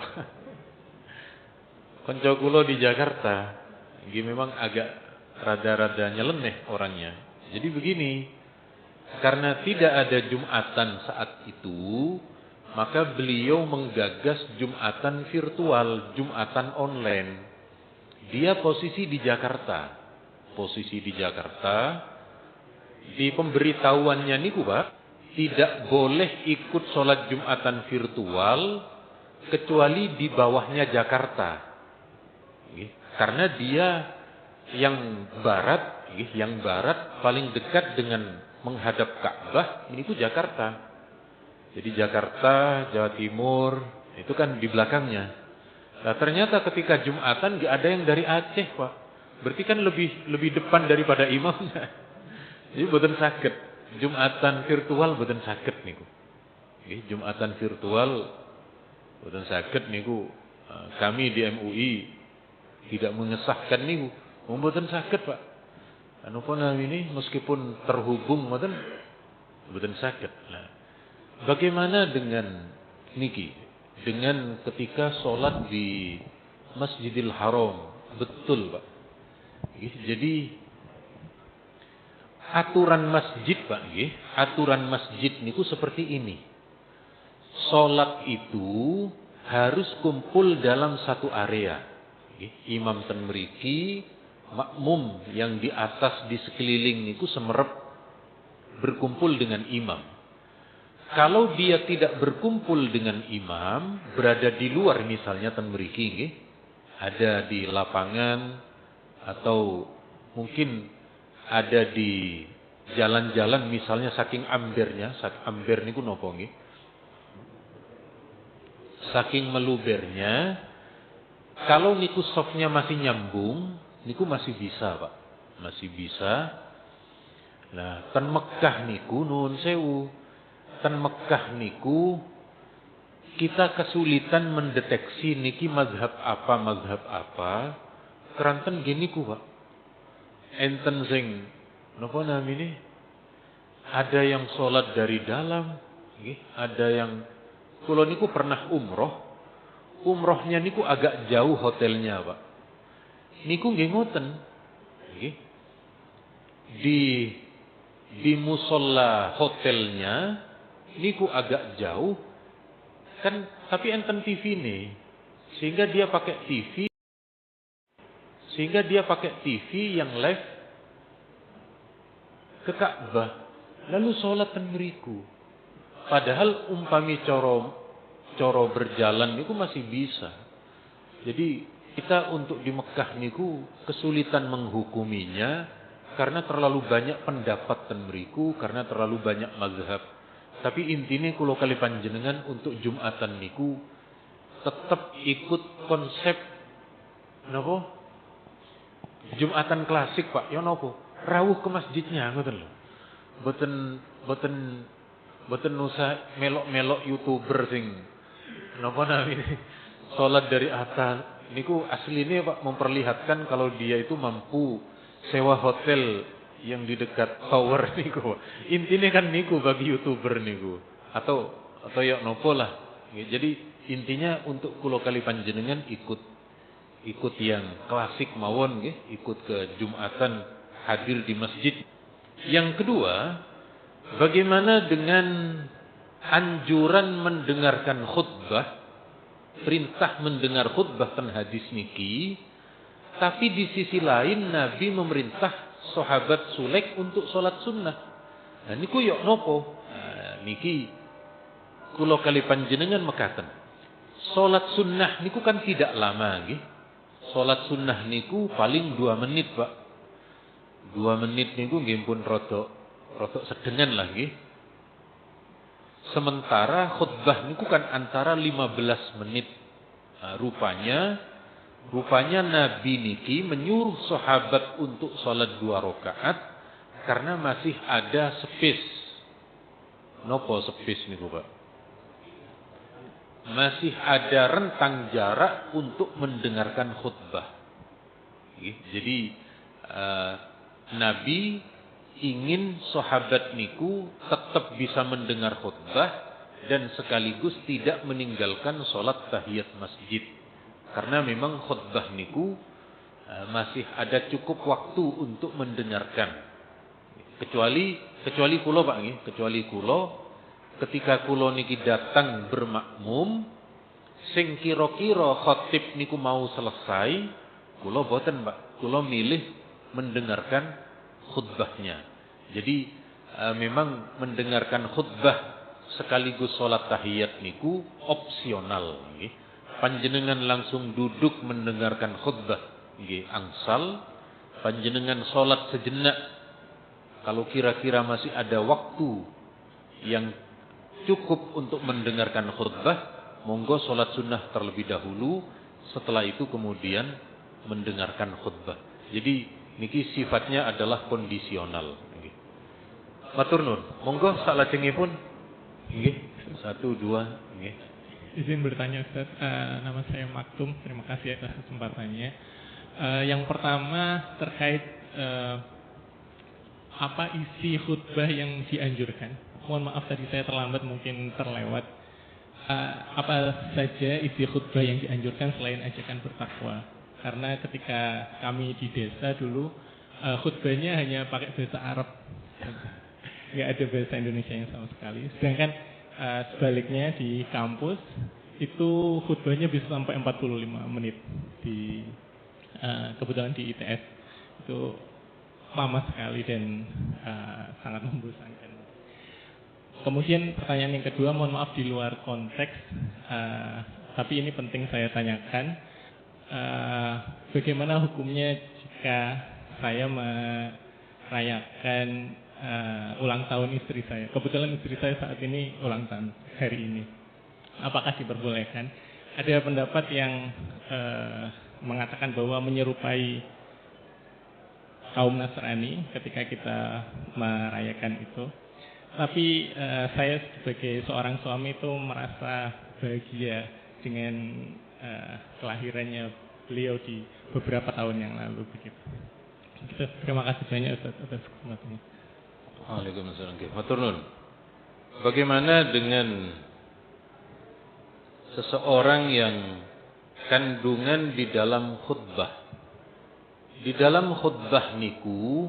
Konco kula di Jakarta, nggih memang agak rada-rada nyeleneh orangnya. Jadi begini, karena tidak ada Jumatan saat itu, maka beliau menggagas Jumatan virtual, Jumatan online. Dia posisi di Jakarta. Posisi di Jakarta. Di pemberitahuannya niku Pak, tidak boleh ikut sholat Jumatan virtual kecuali di bawahnya Jakarta. Karena dia yang barat, yang barat paling dekat dengan menghadap Ka'bah, ini tuh Jakarta. Jadi Jakarta, Jawa Timur, itu kan di belakangnya. Nah ternyata ketika Jumatan gak ada yang dari Aceh Pak. Berarti kan lebih depan daripada imamnya. Jadi boten saged. Jumatan virtual boten saged niku. Nggih, Jumatan virtual boten saged niku. Kami di MUI tidak mengesahkan niku. Boten saged Pak. Anu pun ini meskipun terhubung boten saged. Nah, bagaimana dengan niki? Dengan ketika sholat di Masjidil Haram. Betul Pak. Jadi aturan masjid Pak, aturan masjid niku seperti ini. Sholat itu harus kumpul dalam satu area. Imam ten mriki, makmum yang di atas di sekeliling niku semerep berkumpul dengan imam. Kalau dia tidak berkumpul dengan imam, berada di luar misalnya ten mriki, ada di lapangan atau mungkin ada di jalan-jalan misalnya saking ambernya, amber niku napa nggih? Saking melubernya, kalau niku softnya masih nyambung, niku masih bisa, Pak. Masih bisa. Nah, ten Mekah niku nuwun sewu. Ten Mekah niku kita kesulitan mendeteksi niki mazhab apa. Keranten gini ku Pak. Enten sing napa namine? Ada yang sholat dari dalam, nggih, ada yang kula niku pernah umroh. Umrohnya niku agak jauh hotelnya, Pak. Niku nggih ngoten. Nggih. Di musola hotelnya niku agak jauh kan, tapi enten TV nih. Sehingga dia pakai TV yang live ke Ka'bah. Lalu sholat ten mriku. Padahal umpami coro berjalan niku masih bisa. Jadi kita untuk di Mekah niku kesulitan menghukuminya karena terlalu banyak pendapat ten mriku, karena terlalu banyak mazhab. Tapi intinya kula kali panjenengan untuk Jumatan niku tetap ikut konsep napa? Jumatan klasik, Pak. Ya napa? Rawuh ke masjidnya ngoten lho. Boten usah melok-melok YouTuber sing napa namanya salat dari atas. Niku aslinya Pak memperlihatkan kalau dia itu mampu sewa hotel yang di dekat tower niku. Intinya kan niku bagi YouTuber niku. Atau ya nopo lah. Jadi intinya untuk kula kali panjenengan ikut yang klasik mawon nggih, ikut ke Jumatan, hadir di masjid. Yang kedua, bagaimana dengan anjuran mendengarkan khutbah, perintah mendengar khutbah ten hadis niki, tapi di sisi lain Nabi memerintah sahabat Sulaik untuk sholat sunnah. Nah niku yok nopo? Nah, niki kula kali panjenengan mekaten. Sholat sunnah niku kan tidak lama nggih. Sholat sunnah niku paling 2 menit, Pak. 2 menit niku nggih pun rodok sedengan lah nggih. Sementara khutbah niku kan antara 15 menit. Nah, rupanya Nabi niki menyuruh sahabat untuk salat 2 rakaat karena masih ada space. Nopo space niku, Pak? Masih ada rentang jarak untuk mendengarkan khutbah. Jadi Nabi ingin sahabat niku tetap bisa mendengar khutbah dan sekaligus tidak meninggalkan sholat tahiyat masjid. Karena memang khutbah niku masih ada cukup waktu untuk mendengarkan. Kecuali kulo Pak nggih, kecuali kulo ketika kulo niki datang bermakmum sing kira-kira khatib niku mau selesai, kulo boten Pak. Kulo milih mendengarkan khutbahnya. Jadi memang mendengarkan khutbah sekaligus sholat tahiyat niku opsional nggih. Panjenengan langsung duduk mendengarkan khutbah nggih angsal, panjenengan sholat sejenak kalau kira-kira masih ada waktu yang cukup untuk mendengarkan khutbah, monggo sholat sunnah terlebih dahulu, setelah itu kemudian mendengarkan khutbah. Jadi niki sifatnya adalah kondisional. Matur nuwun. Monggo salajengipun nggih 1 2 nggih. Izin bertanya Ustaz, nama saya Maktum, terima kasih atas kesempatannya. Yang pertama terkait apa isi khutbah yang dianjurkan. Mohon maaf tadi saya terlambat, mungkin terlewat. Apa saja isi khutbah yang dianjurkan selain ajakan bertakwa? Karena ketika kami di desa dulu khutbahnya hanya pakai bahasa Arab, nggak ada bahasa Indonesia yang sama sekali. Sedangkan sebaliknya di kampus itu khutbahnya bisa sampai 45 menit. Di kebetulan di ITS itu lama sekali dan sangat membosankan. Kemudian pertanyaan yang kedua, mohon maaf di luar konteks, tapi ini penting saya tanyakan. Bagaimana hukumnya jika saya merayakan ulang tahun istri saya? Kebetulan istri saya saat ini ulang tahun hari ini. Apakah diperbolehkan? Ada pendapat yang mengatakan bahwa menyerupai kaum Nasrani ketika kita merayakan itu. Tapi saya sebagai seorang suami itu merasa bahagia dengan kelahirannya beliau di beberapa tahun yang lalu begitu. Terima kasih banyak Ustaz atas kesempatannya. Waalaikumsalam. Matur nuwun. Bagaimana dengan seseorang yang kandungan di dalam khutbah? Di dalam khutbah niku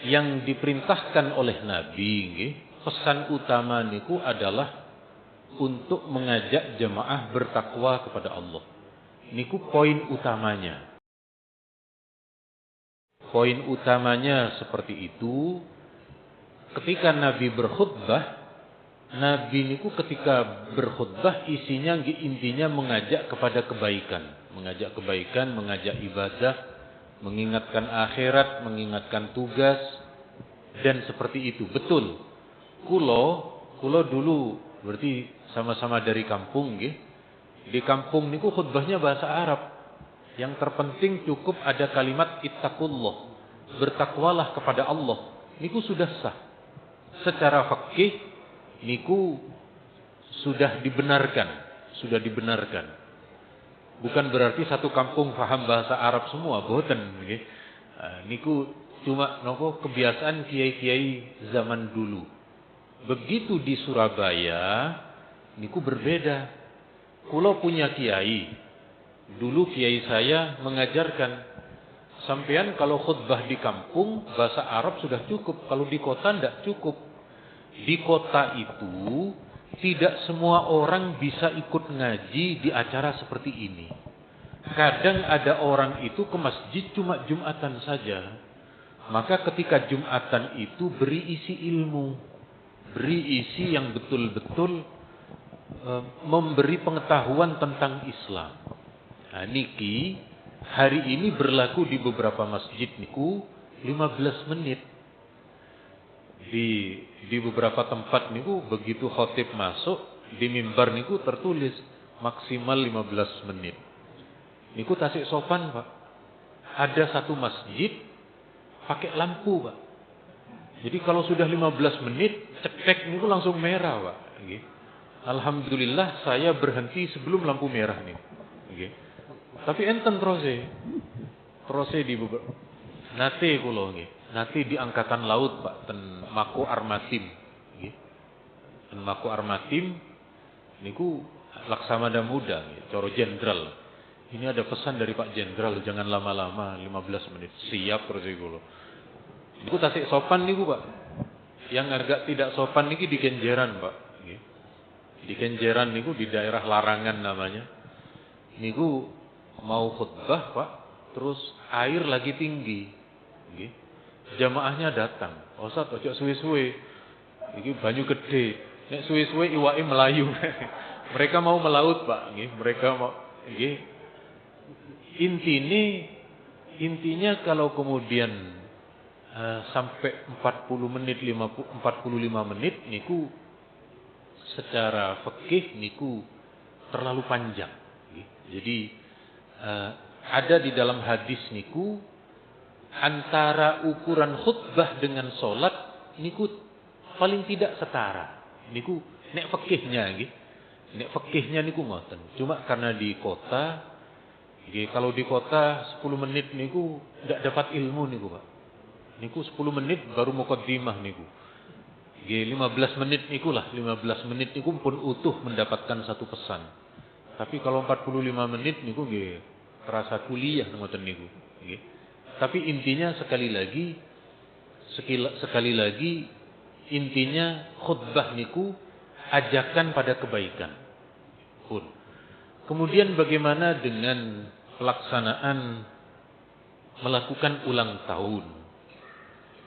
yang diperintahkan oleh Nabi, nggih, pesan utama niku adalah untuk mengajak jemaah bertakwa kepada Allah. Niku poin utamanya. Poin utamanya seperti itu. Ketika Nabi berkhutbah, Nabi niku ketika berkhutbah intinya mengajak kepada kebaikan, mengajak ibadah, mengingatkan akhirat, mengingatkan tugas, dan seperti itu. Betul. Kulo dulu berarti sama-sama dari kampung, nggih. Di kampung niku khutbahnya bahasa Arab. Yang terpenting cukup ada kalimat ittaqullah. Bertakwalah kepada Allah. Niku sudah sah. Secara fikih niku sudah dibenarkan. Bukan berarti satu kampung paham bahasa Arab semua, boten nggih. Niku cuma kebiasaan kiai-kiai zaman dulu. Begitu di Surabaya niku berbeda. Kulo punya kiai. Dulu kiai saya mengajarkan, sampean kalau khutbah di kampung bahasa Arab sudah cukup, kalau di kota tidak cukup. Di kota itu tidak semua orang bisa ikut ngaji di acara seperti ini. Kadang ada orang itu ke masjid cuma Jumatan saja. Maka ketika Jumatan itu beri isi ilmu, beri isi yang betul-betul memberi pengetahuan tentang Islam. Nah, niki hari ini berlaku di beberapa masjid niku 15 menit. Di beberapa tempat niku begitu khotib masuk di mimbar niku tertulis maksimal 15 menit. Niku tasik sopan, Pak. Ada satu masjid pakai lampu, Pak. Jadi kalau sudah 15 menit cetek niku langsung merah, Pak. Nggih. Alhamdulillah saya berhenti sebelum lampu merah nih. Nggih. Tapi enten prose di beberapa nate kula nggih. Nate di angkatan laut, Pak, ten Mako Armatim nggih. Ten Mako Armatim niku Laksamana Muda nggih, coro jenderal. Ini ada pesan dari Pak Jenderal, jangan lama-lama, 15 menit. Siap prose kula. Niku tasik sopan niku, Pak. Yang agak tidak sopan niki di Kenjeran, Pak, nggih. Di Kenjeran niku di daerah Larangan namanya. Niku mau khutbah, Pak, terus air lagi tinggi. Nggih. Jamaahnya datang. Ustaz ojo suwe-suwe. Iki banyu gede. Nek suwe-suwe iwake melayu. Mereka mau melaut, Pak, nggih. Mereka mau nggih. Intinya kalau kemudian sampai 40 menit 45 menit niku secara fikih niku terlalu panjang. Jadi ada di dalam hadis niku antara ukuran khutbah dengan solat niku paling tidak setara. Niku nek fikihnya nggih. Nek fikihnya niku ngoten. Cuma karena di kota nggih, kalau di kota 10 menit niku ndak dapat ilmu niku, Pak. Niku 10 menit baru muqaddimah niku. Nggih 15 menit nikulah, 15 menit niku pun utuh mendapatkan satu pesan. Tapi kalau 45 menit niku nggih terasa kuliah ngoten niku, nggih. Tapi intinya sekali lagi intinya khutbah niku ajakan pada kebaikan. Pun. Kemudian bagaimana dengan pelaksanaan melakukan ulang tahun?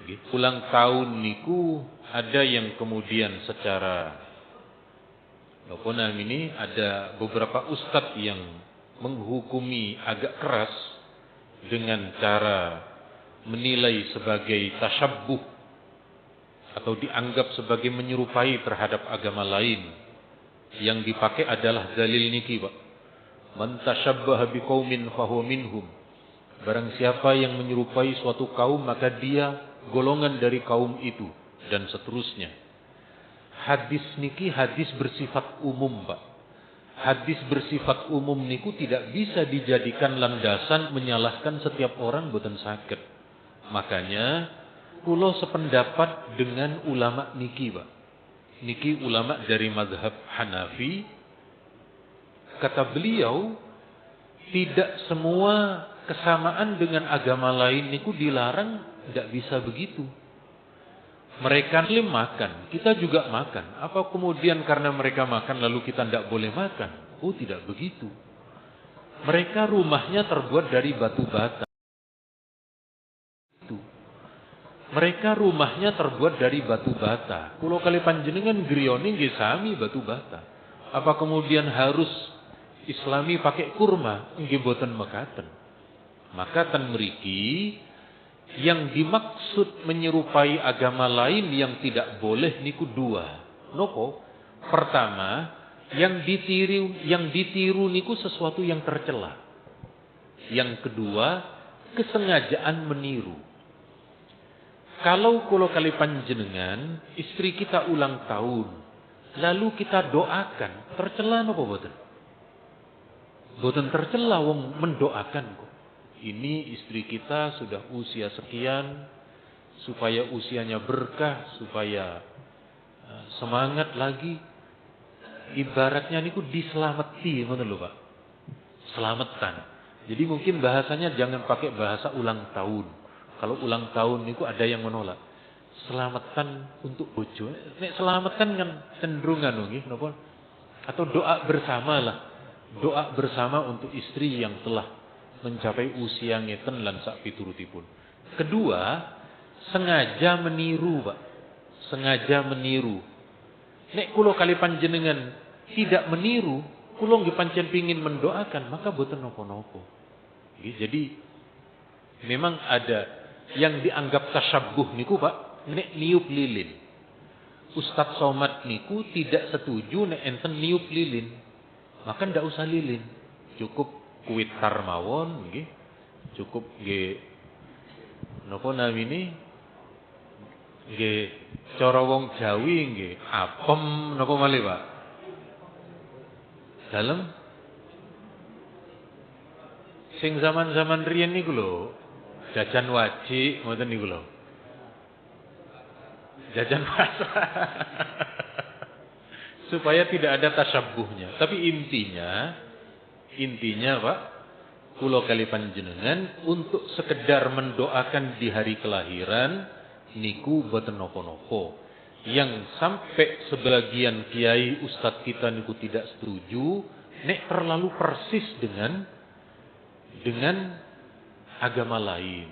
Nggih, ulang tahun niku ada yang kemudian secara ini ada beberapa ustadz yang menghukumi agak keras dengan cara menilai sebagai tasyabbuh atau dianggap sebagai menyerupai terhadap agama lain. Yang dipakai adalah dalil niki, Pak. Man tasyabbaha biqaumin fahuwa minhum. Barang siapa yang menyerupai suatu kaum maka dia golongan dari kaum itu dan seterusnya. Hadis niki hadis bersifat umum, Pak. hadis bersifat umum niku tidak bisa dijadikan landasan menyalahkan setiap orang boten saged. Makanya kula sependapat dengan ulama niki, Pak. Niki ulama dari mazhab Hanafi. Kata beliau, tidak semua kesamaan dengan agama lain niku dilarang, tidak bisa begitu. Mereka muslim makan, kita juga makan. Apa kemudian karena mereka makan lalu kita tidak boleh makan? Oh, tidak begitu. Mereka rumahnya terbuat dari batu bata. Mereka rumahnya terbuat dari batu bata. Kulo kali panjenengan griyane nggih sami batu bata. Apa kemudian harus Islami pakai kurma? Nggih boten mekaten. Maka ten mriki yang dimaksud menyerupai agama lain yang tidak boleh niku dua. Nopo? Pertama, yang ditiru niku sesuatu yang tercela. Yang kedua, kesengajaan meniru. Kalau kulo kali panjenengan, istri kita ulang tahun, lalu kita doakan, tercela nopo boten? Boten tercela wong mendoakan kok. Ini istri kita sudah usia sekian, supaya usianya berkah, supaya semangat lagi. Ibaratnya niku dislameti, ngoten lho Pak. Selamatan. Jadi mungkin bahasanya jangan pakai bahasa ulang tahun. Kalau ulang tahun niku ada yang menolak. Selamatan untuk bojo. Nek selamatan kan cenderung anu nggih napa? Atau doa bersama lah. Doa bersama untuk istri yang telah mencapai usia ngeten lan sak piturutipun. Kedua, sengaja meniru, Pak. Sengaja meniru. Nek kula kali panjenengan tidak meniru, kula nggih pancen pengin mendoakan, maka boten napa-napa. Jadi memang ada yang dianggap tasyabbuh niku, Pak, nek niup lilin. Ustadz Somad niku tidak setuju nek enten niup lilin. Maka ndak usah lilin. Cukup kuitar mawon nggih. Cukup nggih napa namine? Nggih cara wong Jawi nggih apem napa malih, Pak? Dalem sing zaman-zaman riyen niku lho, jajan wajik ngoten niku lho. Jajan pasar. Supaya tidak ada tasyabbuhnya. Tapi intinya Pak, kula kali panjenengan untuk sekedar mendoakan di hari kelahiran niku boten napa-napa. Yang sampai sebagian kiai ustadz kita niku tidak setuju nek terlalu persis dengan agama lain,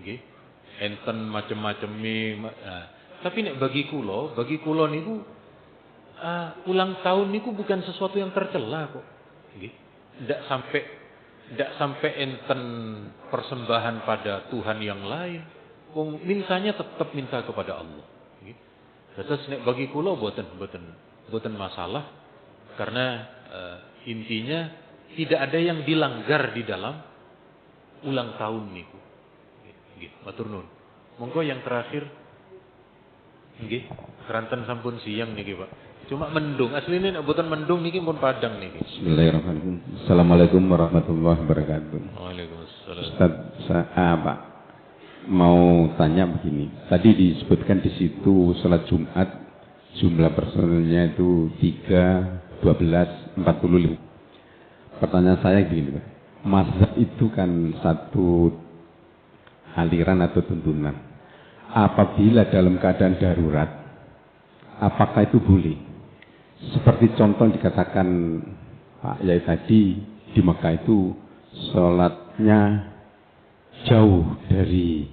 nggih. Enten macam-macame. Tapi nek bagi kula niku ulang tahun niku bukan sesuatu yang tercela kok. Nggih. Ndak sampai enten persembahan pada Tuhan yang lain. Wong mintanya tetap minta kepada Allah. Nggih. Terus nek bagi kula boten masalah karena intinya tidak ada yang dilanggar di dalam ulang tahun niku. Nggih, matur nuwun. Monggo yang terakhir. Nggih, keranten sampun siang niki, Pak. Cuma mendung, aslinya nek boten mendung niki pun padang niki. Bismillahirrahmanirrahim. Assalamualaikum warahmatullahi wabarakatuh. Waalaikumsalam. Ustaz, Pak, mau tanya begini. Tadi disebutkan di situ salat Jumat jumlah personilnya itu 3, 12, 45. Pertanyaan saya begini, Pak. Mazhab itu kan satu aliran atau tuntunan. Apabila dalam keadaan darurat, apakah itu boleh? Seperti contoh dikatakan Pak Yai tadi, di Mekah itu sholatnya jauh dari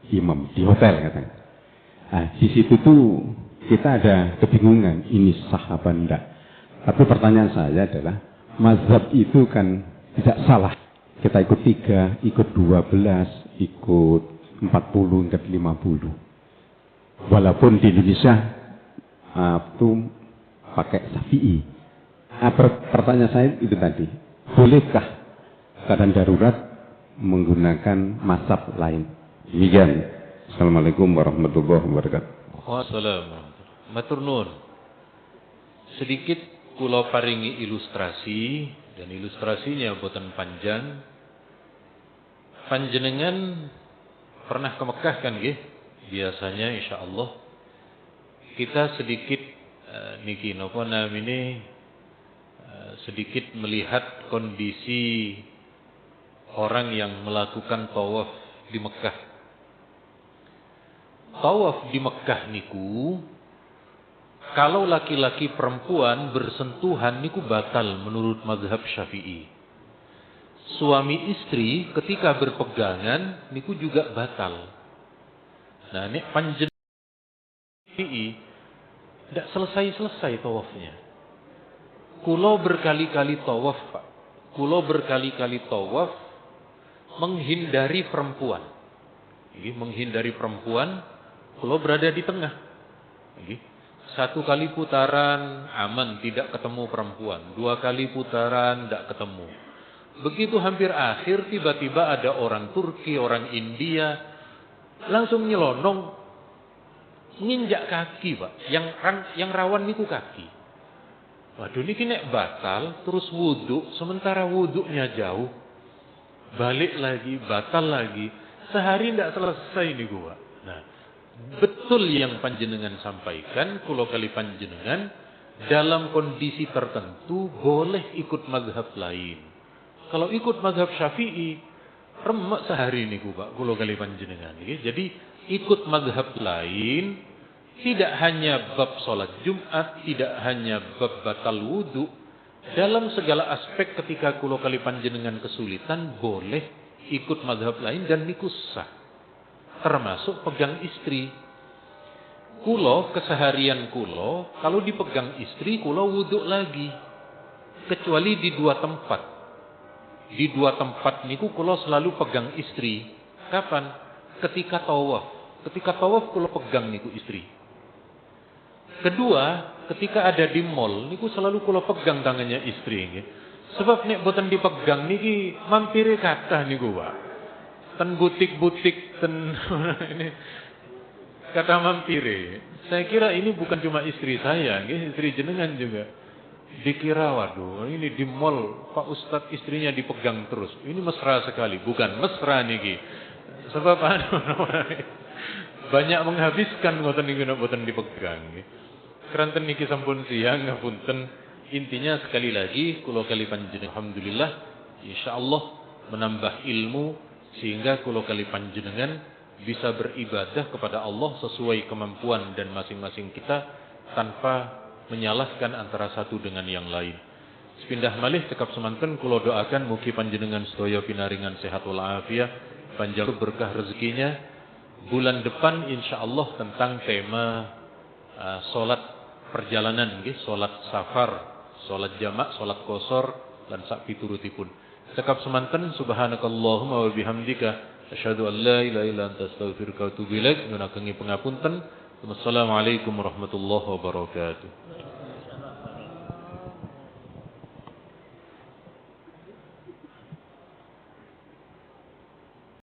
imam, di hotel katanya. Nah, di situ tuh kita ada kebingungan, ini sah apa enggak. Tapi pertanyaan saya adalah, mazhab itu kan tidak salah. Kita ikut 3, ikut 12, ikut 40, ikut 50. Walaupun di Indonesia itu pakai Syafi'i. Pertanyaan saya itu tadi, bolehkah keadaan darurat menggunakan mazhab lain? Demikian. Assalamualaikum warahmatullahi wabarakatuh. Wassalamualaikum. Matur nuwun. Sedikit kula paringi ilustrasi dan ilustrasinya boten panjang. Panjenengan pernah ke Mekah kan nggih? Biasanya insyaallah kita sedikit niki napa namine sedikit melihat kondisi orang yang melakukan tawaf di Mekah. Tawaf di Mekah niku kalau laki-laki perempuan bersentuhan niku batal menurut mazhab Syafi'i. Suami istri ketika berpegangan niku juga batal. Nah, nek panjenengan Syafi'i tidak selesai-selesai tawafnya. Kulo berkali-kali tawaf, Pak. Kulo berkali-kali tawaf menghindari perempuan. Menghindari perempuan, kulo berada di tengah. Satu kali putaran aman, tidak ketemu perempuan. Dua kali putaran tidak ketemu. Begitu hampir akhir, tiba-tiba ada orang Turki, orang India, langsung nyelonong, nginjak kaki, Pak. Yang rawan niku kaki. Waduh, niki nek batal, terus wudhu, sementara wudhunya jauh. Balik lagi, batal lagi. Sehari tidak selesai niku, Pak. Nah, betul yang panjenengan sampaikan, kulo kali panjenengan dalam kondisi tertentu boleh ikut mazhab lain. Kalau ikut mazhab Syafi'i, remek sehari niku Pak, kulo kali panjenengan. Jadi ikut mazhab lain tidak hanya bab sholat Jumat, tidak hanya bab batal wudu, dalam segala aspek ketika kulo kali panjenengan kesulitan boleh ikut mazhab lain dan niku sah. Termasuk pegang istri. Kulo keseharian kulo kalau dipegang istri kulo wudhu lagi. Kecuali di dua tempat. Di dua tempat niku kulo selalu pegang istri. Kapan? Ketika tawaf. Ketika tawaf kulo pegang niku istri. Kedua, ketika ada di mall niku selalu kulo pegang tangannya istri. Sebab nek boten dipegang niki mampire kathah niku, Pak. Ten butik-butik, ten ini kata mampire. Saya kira ini bukan cuma istri saya, istri jenengan juga. Dikira waduh, ini di mall Pak Ustadz istrinya dipegang terus. Ini mesra sekali, bukan mesra niki. Sebab banyak menghabiskan ngoten niki boten dipegang. Keranten niki sampun siang ngapunten. Intinya sekali lagi kula kali panjenengan alhamdulillah insyaallah menambah ilmu sehingga kulo kali panjenengan bisa beribadah kepada Allah sesuai kemampuan dan masing-masing kita tanpa menyalahkan antara satu dengan yang lain. Sepindah malih cekap semanten kulo doakan mugi panjenengan sedaya pinaringan sehat walafiat, panjang berkah rezekinya. Bulan depan insyaallah tentang tema salat perjalanan nggih, salat safar, salat jamak, salat qashar lan sak piturutipun. Cekap semanten subhanakallahumma wa bihamdika asyhadu an la ilaha illa anta astaghfiruka wa atubu ilaik. Nyunakengi pangapunten. Wassalamualaikum warahmatullahi wabarakatuh.